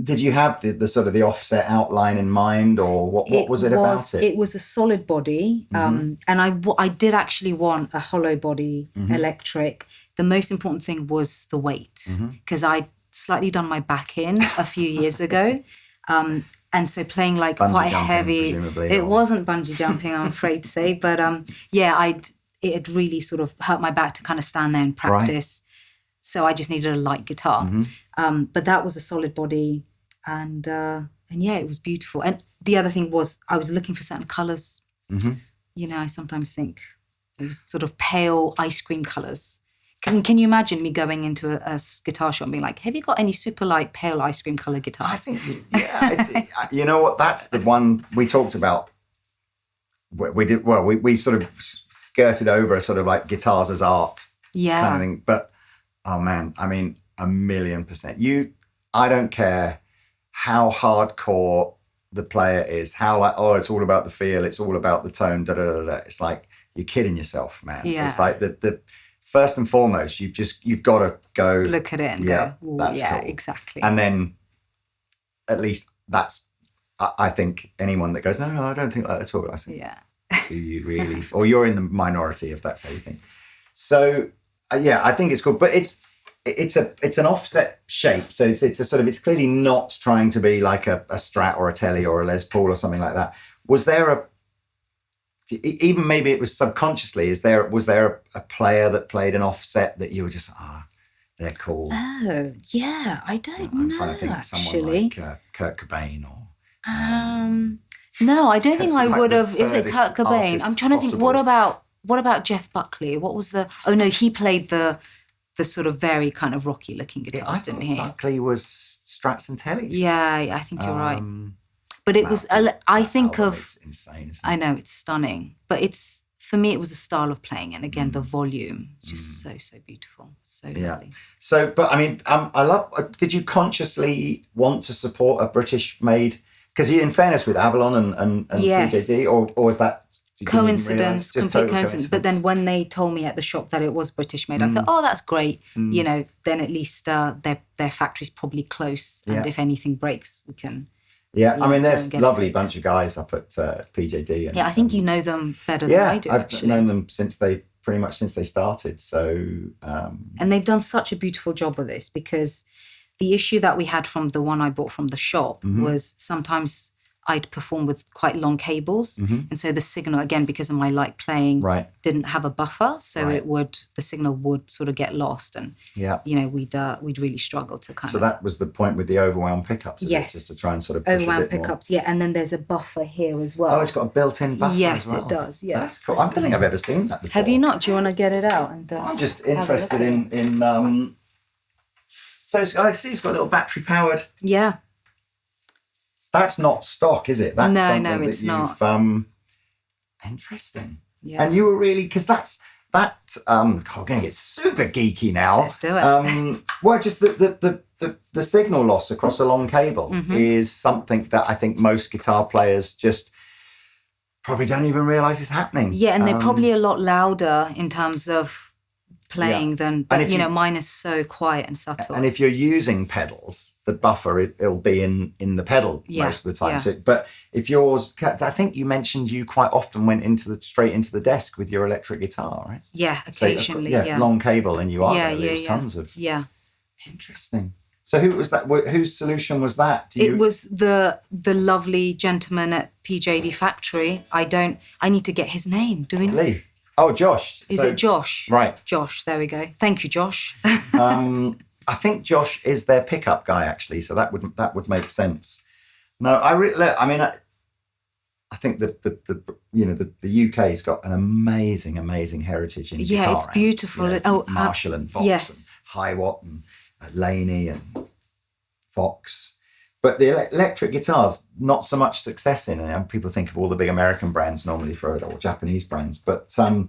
did you have the sort of the offset outline in mind, or what was it about it?
It was a solid body, and I did actually want a hollow body electric. The most important thing was the weight, because I'd slightly done my back in a few years ago. And so playing like
bungee
quite
jumping,
heavy, it wasn't bungee jumping, I'm afraid to say, but it had really sort of hurt my back to kind of stand there and practice. Right. So I just needed a light guitar. But that was a solid body, and it was beautiful. And the other thing was I was looking for certain colours. I sometimes think it was sort of pale ice cream colours. Can you imagine me going into a guitar shop and being like, have you got any super light pale ice cream colour guitars?
I think, you know what, that's the one we talked about. We sort of skirted over a sort of like guitars as art kind of thing. But, oh man, 1,000,000%. I don't care how hardcore the player is, how like, it's all about the feel, it's all about the tone, It's like, you're kidding yourself, man. Yeah. It's like the first and foremost, you've got to go
look at it and go, that's cool. Exactly.
And then at least that's, I think anyone that goes, no, I don't think like that at all. I think, do you really? Or you're in the minority if that's how you think. So I think it's cool, but it's an offset shape. So it's a sort of, it's clearly not trying to be like a Strat or a Tele or a Les Paul or something like that. Was there even maybe it was subconsciously, was there a player that played an offset that you were just, they're cool?
Oh, yeah, I don't know,
I'm trying to think of someone like Kurt Cobain or...
no, I don't think I
like
would have. Is it Kurt Cobain? I'm trying to think, what about Jeff Buckley? What was the... Oh, no, he played the sort of very kind of rocky looking guitars, didn't he?
Buckley was Strats and Tellys.
Yeah, I think you're right. But it was, I think of...
It's insane, isn't it?
I know, it's stunning. But for me, it was a style of playing. And again, the volume is just so beautiful. So lovely.
So, but I love... Did you consciously want to support a British-made... Because in fairness with Avalon and
yes.
PJD, or is that
Coincidence, complete coincidence. But then when they told me at the shop that it was British made, I thought, oh, that's great. You know, then at least their factory's probably close, and if anything breaks, we can.
Yeah, I mean, there's a lovely bunch of guys up at PJD. And,
I think you know them better than I do.
I've known them pretty much since they started. So,
and they've done such a beautiful job with this, because the issue that we had from the one I bought from the shop was sometimes I'd perform with quite long cables. And so the signal, again, because of my light playing, didn't have a buffer. So the signal would sort of get lost. And, you know, we'd really struggle to kind of.
So that was the point with the overwhelm pickups, just to try and sort of push
overwhelm
a bit
pickups, more. And then there's a buffer here as well.
Oh, it's got a built-in buffer as well.
Yes, it does, yeah.
That's cool. I don't think I've ever seen that before.
Have you not? Do you want to get it out? And
I'm just interested in so I see it's got a little battery-powered.
Yeah.
That's not stock, is it? That's
no, it's not.
Interesting.
Yeah.
And you were really, because I'm going to get super geeky now.
Let's do it.
Well, just the signal loss across a long cable is something that I think most guitar players just probably don't even realise is happening.
Yeah, and they're probably a lot louder in terms of playing than, but you know, mine is so quiet and subtle.
And if you're using pedals, the buffer it'll be in the pedal most of the time. So, but if yours, I think you mentioned you quite often went straight into the desk with your electric guitar, right?
Yeah, occasionally.
So, long cable, and you are going to lose tons of.
Yeah.
Interesting. So who was that? Whose solution was that?
It was the lovely gentleman at PJD Factory. I need to get his name. Do we know?
Lee. Oh, Josh.
Is it Josh?
Right.
Josh, there we go. Thank you, Josh.
I think Josh is their pickup guy, actually, so that would make sense. No, I think that the UK's got an amazing heritage in guitar.
Yeah, it's beautiful.
You know, Marshall and Vox and Hiwatt and Laney and Fox. But the electric guitars, not so much success in it. People think of all the big American brands normally or Japanese brands. But so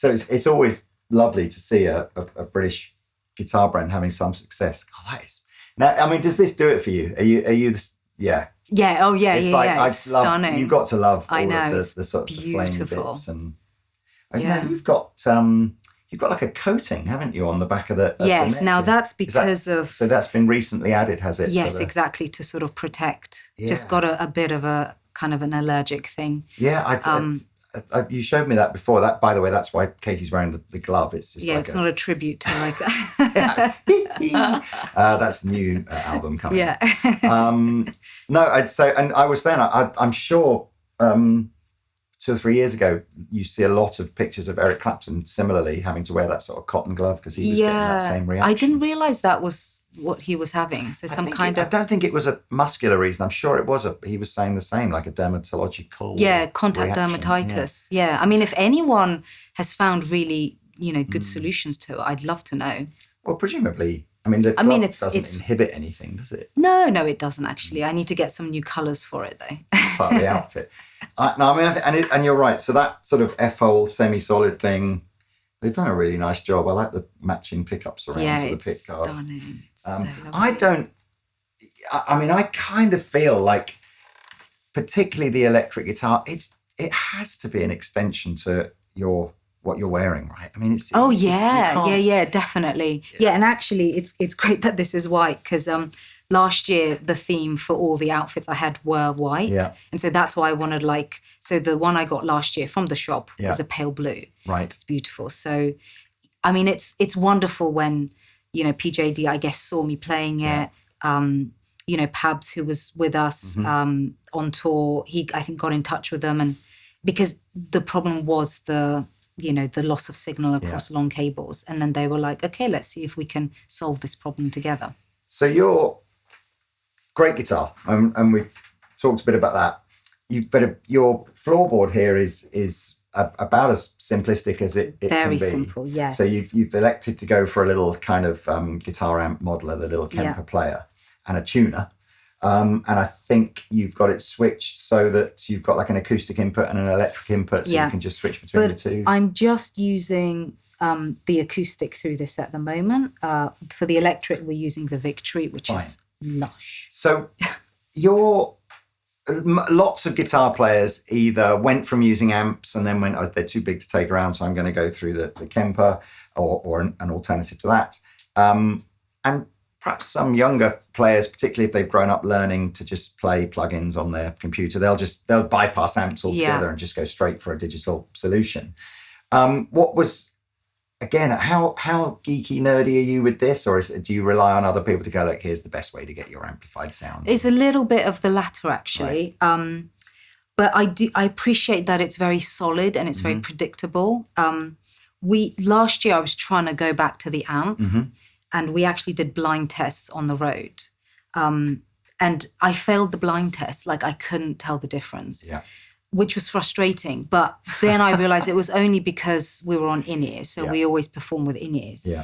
it's always lovely to see a British guitar brand having some success. Oh, that is. Now, I mean, does this do it for you? Are you this? Yeah.
Yeah. Oh, yeah.
It's
It's stunning.
You've got to love all
I know,
of the sort of the flame bits, and you've got like a coating, haven't you, on the back of the
yes,
the neck?
now that's because of...
So that's been recently added, has it?
Yes, exactly, to sort of protect. Yeah. Just got a bit of a kind of an allergic thing.
Yeah, you showed me that before. That, by the way, that's why Katie's wearing the glove. It's just
it's not a tribute to like that.
That's a new album coming.
Yeah.
No, I was saying, I'm sure 2 or 3 years ago, you see a lot of pictures of Eric Clapton similarly having to wear that sort of cotton glove because he was getting that same reaction.
I didn't realise that was what he was having. So I
don't think it was a muscular reason. I'm sure it was he was saying the same, like a dermatological
contact
reaction.
dermatitis. Yeah. I mean, if anyone has found really, good solutions to it, I'd love to know.
Well, presumably, the glove doesn't inhibit anything, does it?
No, it doesn't actually. I need to get some new colours for it though.
Part of the outfit. And you're right. So that sort of F-hole semi-solid thing, they've done a really nice job. I like the matching pickups around to the pick guard.
Stunning. It's so lovely.
I kind of feel like, particularly the electric guitar, it has to be an extension to what you're wearing, right? I mean, it's...
Oh, yeah, definitely. Yeah, and actually, it's great that this is white because last year, the theme for all the outfits I had were white.
Yeah.
And so that's why I wanted so the one I got last year from the shop was a pale blue.
Right.
It's beautiful. So, I mean, it's wonderful when, PJD, I guess, saw me playing it. Pabs, who was with us on tour, he, I think, got in touch with them. And because the problem was the loss of signal across long cables. And then they were like, okay, let's see if we can solve this problem together.
So your great guitar, and we talked a bit about that. Your floorboard here is about as simplistic as it can be.
Very simple, yes.
So you've elected to go for a little kind of guitar amp modeler, the little Kemper player, and a tuner. And I think you've got it switched so that you've got like an acoustic input and an electric input, so you can just switch between the two.
I'm just using the acoustic through this at the moment. For the electric, we're using the Victory, which is lush.
So your lots of guitar players either went from using amps and then went, oh, they're too big to take around, so I'm going to go through the Kemper or an alternative to that. And perhaps some younger players, particularly if they've grown up learning to just play plugins on their computer, they'll bypass amps altogether and just go straight for a digital solution. What was, again, how geeky, nerdy are you with this? Or do you rely on other people to go, look, here's the best way to get your amplified sound?
It's a little bit of the latter, actually. Right. But I appreciate that it's very solid and it's very predictable. Last year I was trying to go back to the amp, and we actually did blind tests on the road. And I failed the blind test. Like, I couldn't tell the difference. Yeah. Which was frustrating. But then I realized it was only because we were on in-ears. So we always perform with in-ears. Yeah.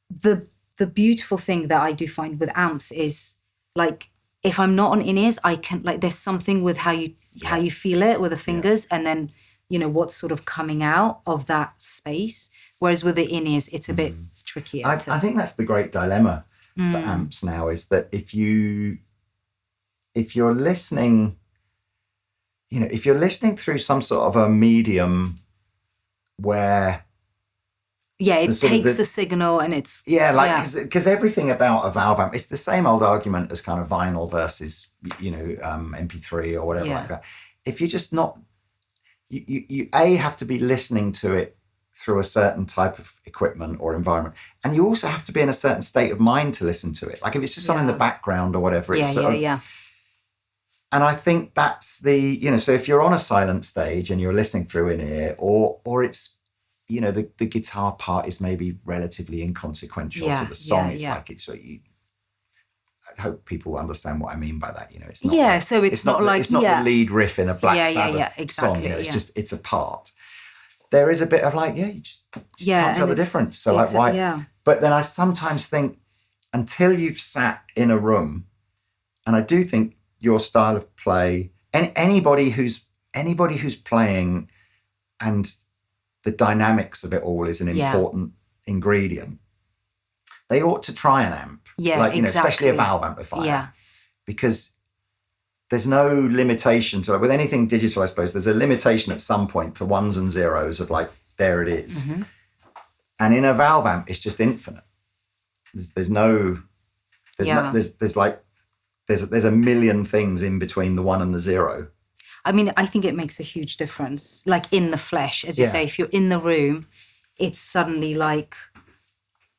The beautiful thing that I do find with amps is, like, if I'm not on in-ears, I can, like, there's something with how you feel it with the fingers, and then, you know, what's sort of coming out of that space. Whereas with the in-ears, it's a bit trickier.
I think that's the great dilemma for amps now, is that if you're listening, you know, if you're listening through some sort of a medium where...
Yeah, it takes the signal and it's...
Yeah, like, because everything about a valve amp, it's the same old argument as kind of vinyl versus, you know, MP3 or whatever like that. If you're just not... You have to be listening to it through a certain type of equipment or environment. And you also have to be in a certain state of mind to listen to it. Like, if it's just on in the background or whatever, it's sort of... And I think that's the, you know, so if you're on a silent stage and you're listening through in ear, or it's, you know, the guitar part is maybe relatively inconsequential to the song. It's like, it's so I hope people understand what I mean by that. You know, it's not. Yeah, like,
so it's not like
it's not the lead riff in a Black Sabbath song. You know, it's just, it's a part. There is a bit of like, you just can't tell the difference. So like, why? Yeah. But then I sometimes think, until you've sat in a room, and I do think your style of play, and anybody who's playing, and the dynamics of it all is an important ingredient. They ought to try an amp, especially a valve amplifier, because there's no limitation to it. With anything digital, I suppose there's a limitation at some point to ones and zeros of like, there it is. And in a valve amp, it's just infinite. There's a million things in between the one and the zero.
I mean, I think it makes a huge difference. Like, in the flesh, as you say, if you're in the room, it's suddenly like,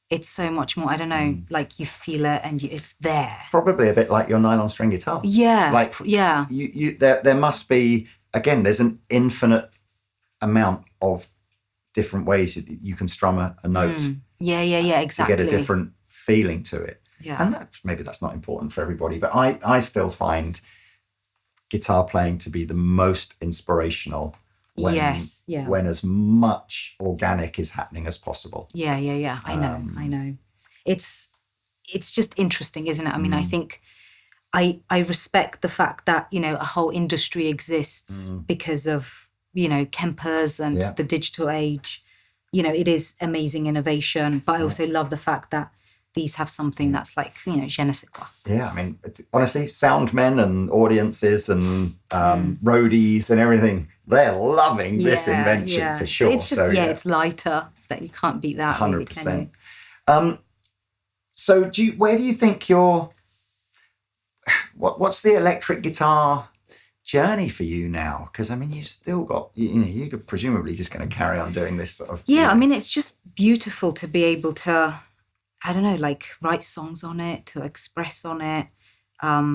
it's so much more, I don't know, like you feel it and it's there.
Probably a bit like your nylon string guitar.
Yeah.
Like, there must be, again, there's an infinite amount of different ways that you can strum a note.
Yeah, exactly.
To get a different feeling to it. Yeah. And maybe that's not important for everybody, but I still find guitar playing to be the most inspirational when as much organic is happening as possible.
Yeah. I know. It's just interesting, isn't it? I mean, I think I respect the fact that, you know, a whole industry exists because of, you know, Kempers and the digital age. You know, it is amazing innovation, but I also love the fact that these have something that's like, you know, je ne sais quoi.
Yeah, I mean, honestly, sound men and audiences and roadies and everything, they're loving this invention for sure.
It's just, it's lighter. That you can't beat that. 100%. Really, can
you? So where do you think what's the electric guitar journey for you now? Because, I mean, you've still got, you're presumably just going to carry on doing this sort of...
Yeah, I mean, it's just beautiful to be able to... I don't know, like write songs on it, to express on it.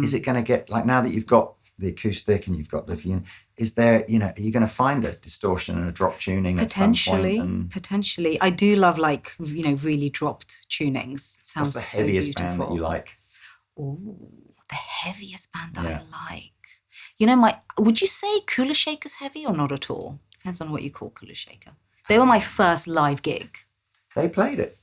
Is it going to get, like, now that you've got the acoustic and you've got the, is there, are you going to find a distortion and a drop tuning at some point?
Potentially. I do love, like, really dropped tunings. It sounds
What's the heaviest band that you like?
Oh, the heaviest band that I like. Would you say Cooler Shaker's heavy or not at all? Depends on what you call Cooler Shaker. They were my first live gig.
They played at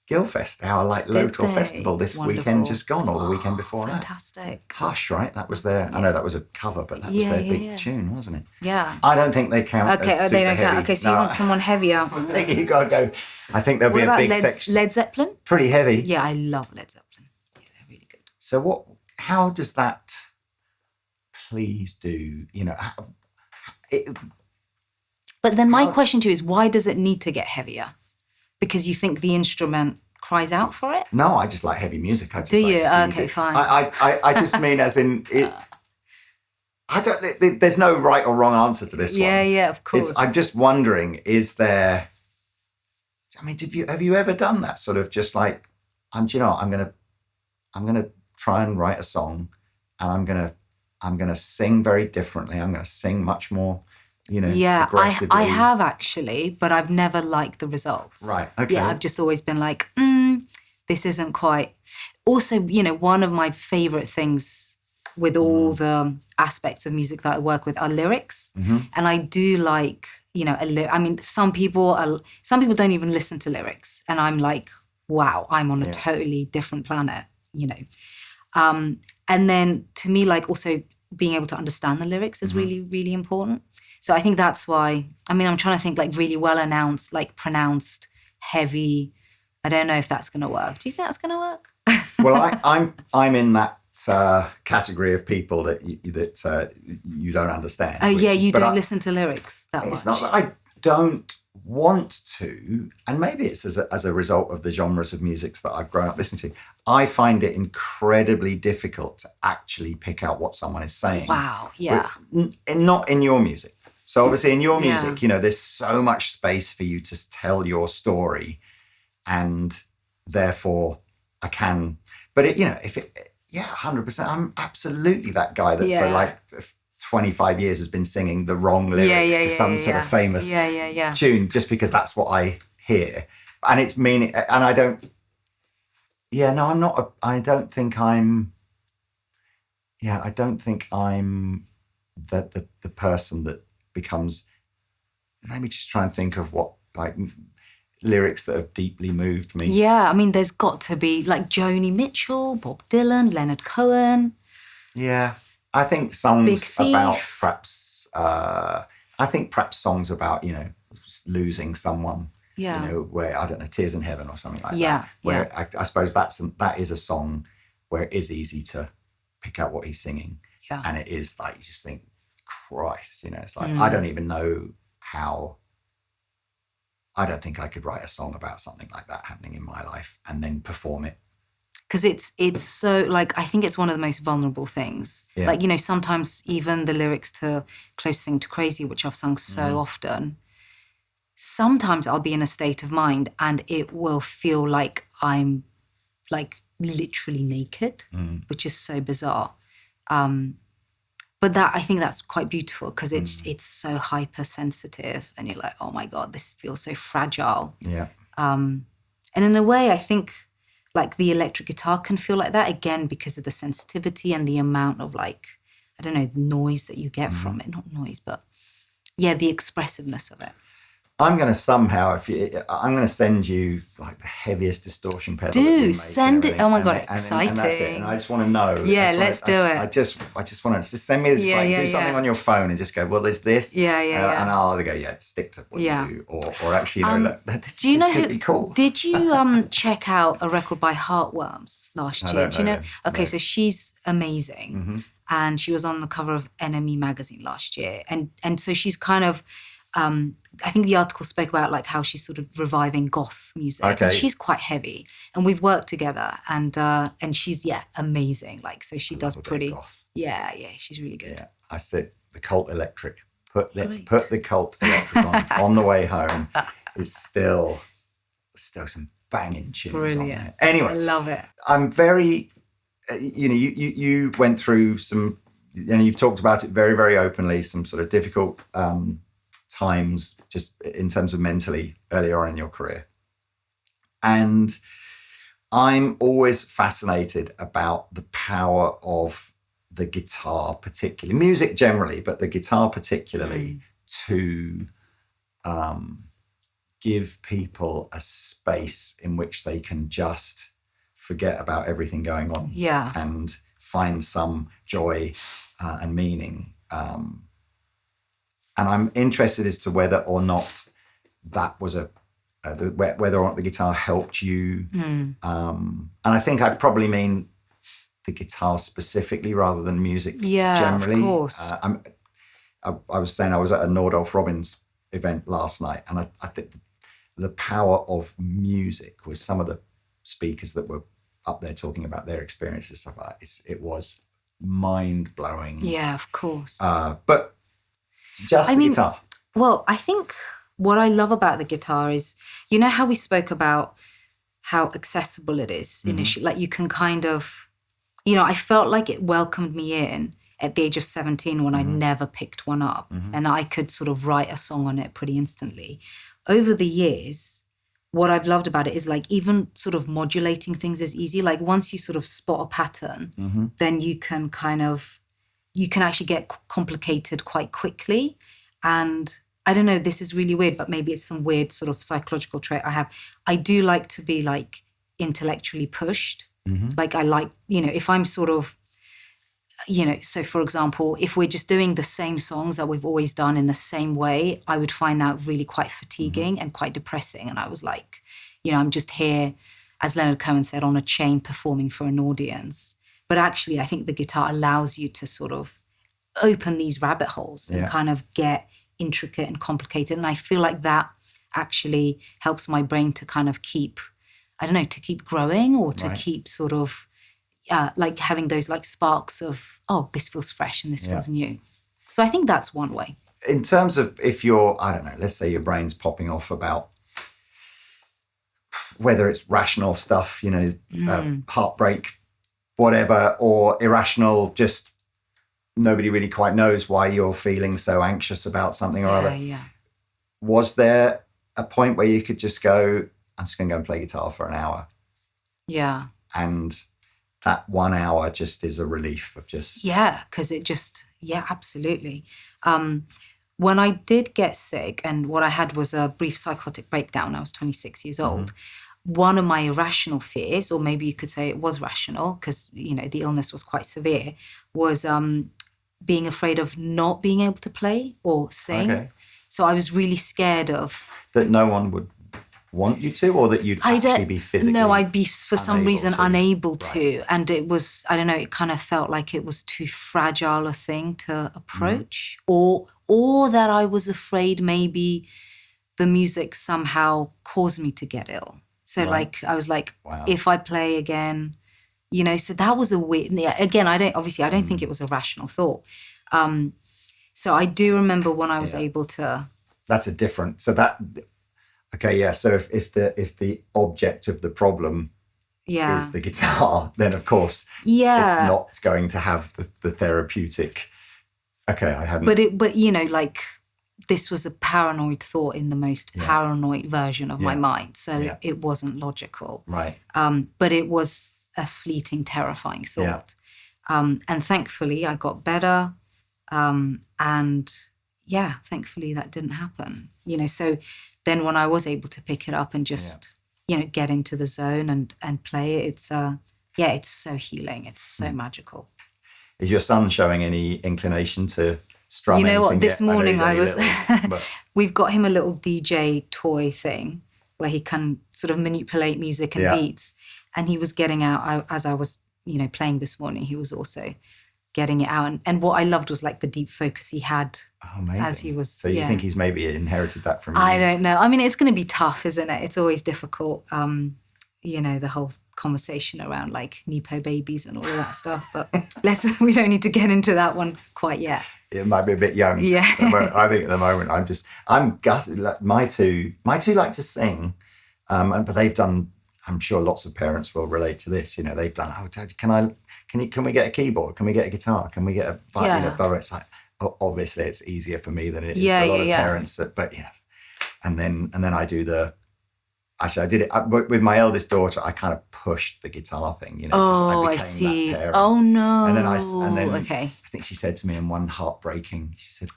Guildfest, our local festival this weekend just gone, or the weekend before
fantastic.
That. Hush, right? That was their, I know that was a cover, but that was their big tune, wasn't it?
Yeah.
I don't think they count as super
they don't
heavy.
count. Okay, so you want someone heavier.
I think you got to go. I think there'll be a big section.
Led Zeppelin?
Pretty heavy.
Yeah, I love Led Zeppelin. Yeah, they're really good.
So how does that please do,
But then my question to you is, why does it need to get heavier? Because you think the instrument cries out for it?
No, I just like heavy music. I just
do
like
you?
to see
Okay,
it.
fine.
I just mean as in it. There's no right or wrong answer to this one.
Yeah, of course.
I'm just wondering, is there? I mean, have you ever done that sort of just like, I'm gonna try and write a song, and I'm gonna sing very differently. I'm gonna sing much more, aggressively.
I have actually, but I've never liked the results.
Right. Okay.
Yeah, I've just always been like, this isn't quite. Also, one of my favorite things with all the aspects of music that I work with are lyrics, and I do like, I mean, some people don't even listen to lyrics, and I'm like, wow, I'm on a totally different planet, and then to me, like, also being able to understand the lyrics is really, really important. So I think that's why, I mean, I'm trying to think like really well announced, like pronounced, heavy. I don't know if that's going to work. Do you think that's going to work?
Well, I'm in that category of people that you don't understand.
Oh yeah, you don't listen to lyrics that much.
It's not that I don't want to, and maybe it's as a result of the genres of music that I've grown up listening to. I find it incredibly difficult to actually pick out what someone is saying.
Wow, yeah.
Not in your music. So obviously in your music, there's so much space for you to tell your story, and therefore I can. But 100%. I'm absolutely that guy that for like 25 years has been singing the wrong lyrics to some sort of famous tune just because that's what I hear. And it's meaning, and I don't, I'm not, I don't think I'm the person that becomes, let me just try and think of what, like, lyrics that have deeply moved me.
Yeah, I mean, there's got to be like Joni Mitchell, Bob Dylan, Leonard Cohen.
Yeah, I think songs about perhaps songs about, losing someone, where, I don't know, Tears in Heaven or something like that. Where I suppose that is a song where it is easy to pick out what he's singing. Yeah. And it is like, you just think, Christ, it's like, I don't even know how. I don't think I could write a song about something like that happening in my life and then perform it.
Because it's so, like, I think it's one of the most vulnerable things. Yeah. Like, sometimes even the lyrics to Closest Thing to Crazy, which I've sung so often, sometimes I'll be in a state of mind and it will feel like I'm, like, literally naked, which is so bizarre. But I think that's quite beautiful because it's so hypersensitive, and you're like, oh my God, this feels so fragile. Yeah. And in a way, I think like the electric guitar can feel like that again because of the sensitivity and the amount of, like, I don't know, the noise that you get from it. Not noise, but the expressiveness of it.
I'm going to somehow, I'm going to send you like the heaviest distortion pedal.
Do send it. Oh my God, exciting.
And that's it. And I just want to know.
Yeah, let's do it.
I just want to just send me this, do something on your phone and just go, well, there's this. And I'll either go, stick to what you do. Or actually, look, this could be cool.
Did you check out a record by Heartworms last year? Do you know? Okay, so she's amazing. Mm-hmm. And she was on the cover of NME magazine last year. And so she's kind of, I think the article spoke about like how she's sort of reviving goth music. Okay. And she's quite heavy, and we've worked together, and she's amazing. Like, so she does pretty. She's really good. Yeah,
I said the Cult Electric. Put the Cult Electric on the way home. It's still some banging tunes on there. Anyway,
I love it.
I'm very, you went through some, you've talked about it very, very openly. Some sort of difficult times just in terms of mentally earlier on in your career. And I'm always fascinated about the power of the guitar, particularly music generally, but the guitar particularly, to give people a space in which they can just forget about everything going on and find some joy and meaning. And I'm interested as to whether or not that was whether or not the guitar helped you. And I think I probably mean the guitar specifically rather than music
Yeah,
generally.
of course.
I was saying I was at a Nordolf Robbins event last night, and I think the power of music was some of the speakers that were up there talking about their experiences, stuff like that. It was mind-blowing.
Yeah, of course.
But just the guitar.
Well, I think what I love about the guitar is, you know how we spoke about how accessible it is initially? Like you can kind of, you know, I felt like it welcomed me in at the age of 17 when I never picked one up, and I could sort of write a song on it pretty instantly. Over the years, what I've loved about it is like even sort of modulating things is easy. Like once you sort of spot a pattern, then you can actually get complicated quite quickly. And I don't know, this is really weird, but maybe it's some weird sort of psychological trait I have. I do like to be like intellectually pushed. Like I like, you know, if I'm sort of, you know, so for example, if we're just doing the same songs that we've always done in the same way, I would find that really quite fatiguing and quite depressing. And I was like, you know, I'm just here, as Leonard Cohen said, on a chain performing for an audience. But actually, I think the guitar allows you to sort of open these rabbit holes and kind of get intricate and complicated. And I feel like that actually helps my brain to kind of keep, I don't know, to keep growing or to keep sort of like having those like sparks of, oh, this feels fresh and this feels new. So I think that's one way.
In terms of if you're, I don't know, let's say your brain's popping off about whether it's rational stuff, you know, heartbreak, whatever, or irrational, just nobody really quite knows why you're feeling so anxious about something or other.
Yeah.
Was there a point where you could just go, I'm just going to go and play guitar for an hour?
Yeah.
And that 1 hour just is a relief of just...
Yeah, because it just, absolutely. When I did get sick and what I had was a brief psychotic breakdown, I was 26 years old. One of my irrational fears, or maybe you could say it was rational because, you know, the illness was quite severe, was being afraid of not being able to play or sing. Okay. So I was really scared of... That
no one would want you to, or that you'd actually be physically...
No, I'd be for some reason unable to. Right. And it was, I don't know, it kind of felt like it was too fragile a thing to approach, or that I was afraid maybe the music somehow caused me to get ill. So like, I was like, if I play again, you know, so that was a weird, again, I don't think it was a rational thought. So I do remember when I was able to...
That's a different, so that... Okay, yeah. So if the object of the problem is the guitar, then of course it's not going to have the therapeutic. Okay, I hadn't.
But you know, like this was a paranoid thought in the most paranoid version of my mind. So it wasn't logical.
Right.
But it was a fleeting, terrifying thought. Yeah. And thankfully, I got better. And thankfully that didn't happen. You know, so. Then when I was able to pick it up and just, you know, get into the zone and play it, it's, it's so healing. It's so magical.
Is your son showing any inclination to strum?
You know what, this morning I was,
little,
we've got him a little DJ toy thing where he can sort of manipulate music and beats. And he was getting out, as I was, you know, playing this morning, he was also getting it out. And what I loved was like the deep focus he had as he was.
So you think he's maybe inherited that from you?
I don't know. I mean, it's going to be tough, isn't it? It's always difficult. You know, the whole conversation around like Nepo babies and all of that stuff. But we don't need to get into that one quite yet.
It might be a bit young.
Yeah.
I think at the moment I'm gutted. My two like to sing, but they've done. I'm sure lots of parents will relate to this. You know, they've done. Oh, Dad, can we get a keyboard? Can we get a guitar? Can we get a? You know, blah, blah. It's like obviously it's easier for me than it is for a lot of parents. But you know, and then I do the. Actually, I did it with my eldest daughter. I kind of pushed the guitar thing. You know,
I see.
That parent.
Oh no.
And then I think she said to me in one heartbreaking. She said,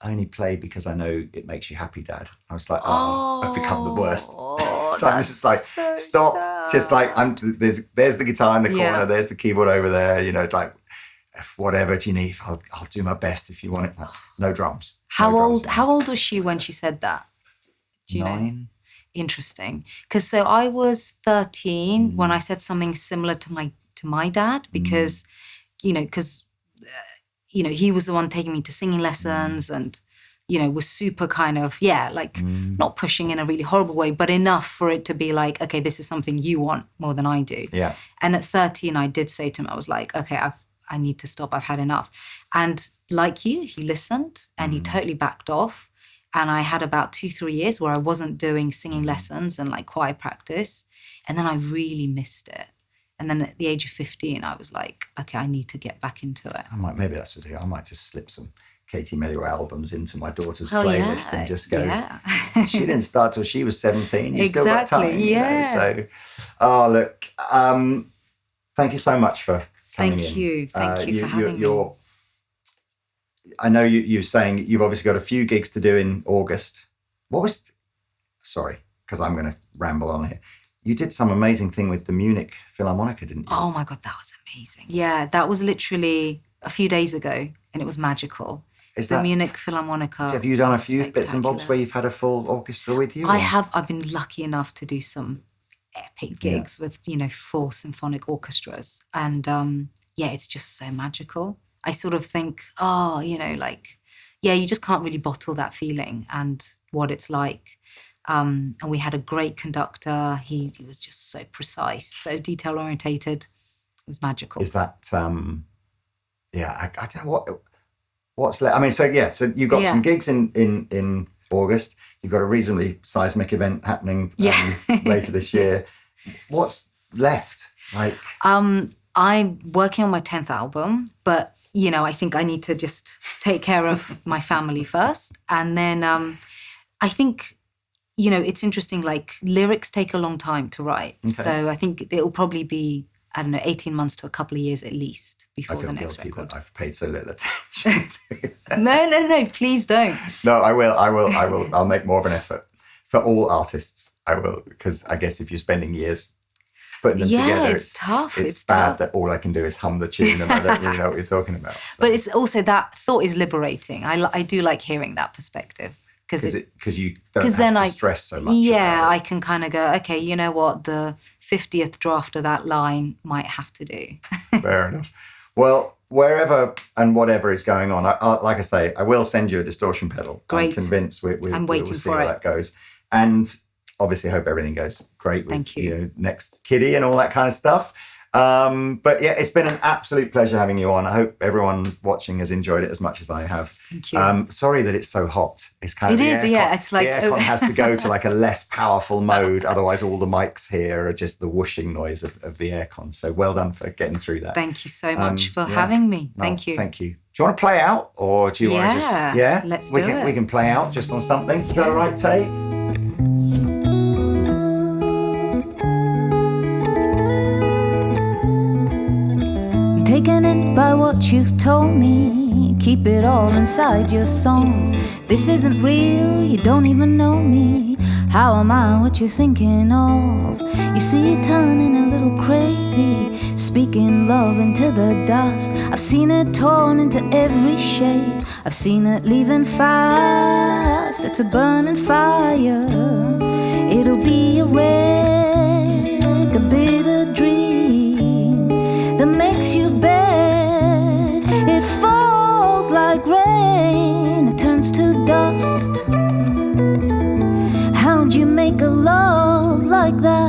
I only play because I know it makes you happy, Dad. I was like, I've become the worst. So I'm just like,
so
stop.
sad.
Just like, there's the guitar in the corner. There's the keyboard over there. You know, it's like, whatever do you need? I'll do my best if you want it. No drums.
How old was she when she said that? Do you
9.
know? Interesting. Because so I was 13 when I said something similar to to my dad because, he was the one taking me to singing lessons and, was super kind of, not pushing in a really horrible way, but enough for it to be like, okay, this is something you want more than I do.
Yeah.
And at 13, I did say to him, I was like, okay, I need to stop. I've had enough. And like you, he listened and he totally backed off. And I had about 2-3 years where I wasn't doing singing lessons and like choir practice. And then I really missed it. And then at the age of 15, I was like, okay, I need to get back into it.
Maybe that's what I do. I might just slip some Katie Melua albums into my daughter's playlist and just go, she didn't start till she was 17. You still got time. So, look, thank you so much for coming in.
Thank you for having me.
I know you're saying you've obviously got a few gigs to do in August. Sorry, because I'm going to ramble on here. You did some amazing thing with the Munich Philharmonica, didn't you?
Oh my God, that was amazing. Yeah, that was literally a few days ago and it was magical. Munich Philharmonica.
Have you done a few bits and bobs where you've had a full orchestra with you?
I have. I've been lucky enough to do some epic gigs with, full symphonic orchestras. And it's just so magical. I sort of think, you just can't really bottle that feeling and what it's like. And we had a great conductor. He was just so precise, so detail orientated. It was magical.
Is that, I don't know what's left. I mean, so you've got some gigs in August. You've got a reasonably seismic event happening later this year. What's left?
I'm working on my 10th album, but, I think I need to just take care of my family first. And then I think, it's interesting, like lyrics take a long time to write. Okay. So I think it'll probably be, 18 months to a couple of years at least before the next record. I feel guilty that I've paid so little attention to. No, please don't.
No, I will. I'll make more of an effort for all artists. I will, because I guess if you're spending years putting them together,
it's tough.
It's bad tough. That all I can do is hum the tune and I don't really know what you're talking about. So.
But it's also that thought is liberating. I do like hearing that perspective.
Because you don't have to stress so much.
Yeah, I can kind of go, okay, you know what, the 50th draft of that line might have to do.
Fair enough. Well, wherever and whatever is going on, like I say, I will send you a distortion pedal.
Great.
I'm convinced we'll see
for
where that goes. And obviously hope everything goes great with next Kitty and all that kind of stuff. But it's been an absolute pleasure having you on. I hope everyone watching has enjoyed it as much as I have.
Thank you.
Sorry that it's so hot. It's kind of
it's like
the aircon has to go to like a less powerful mode. Otherwise, all the mics here are just the whooshing noise of the aircon. So well done for getting through that.
Thank you so much for having me. Thank you.
Thank you. Do you want to play out, or do you want to just? Yeah,
let's do it.
We can play out just on something. Is that all right, Tay?
Taken in by what you've told me, keep it all inside your songs. This isn't real, you don't even know me. How am I what you're thinking of? You see it turning a little crazy, speaking love into the dust. I've seen it torn into every shape, I've seen it leaving fast. It's a burning fire, it'll be a wreck, a bitter dream that makes you bad. It falls like rain, it turns to dust. How'd you make a love like that?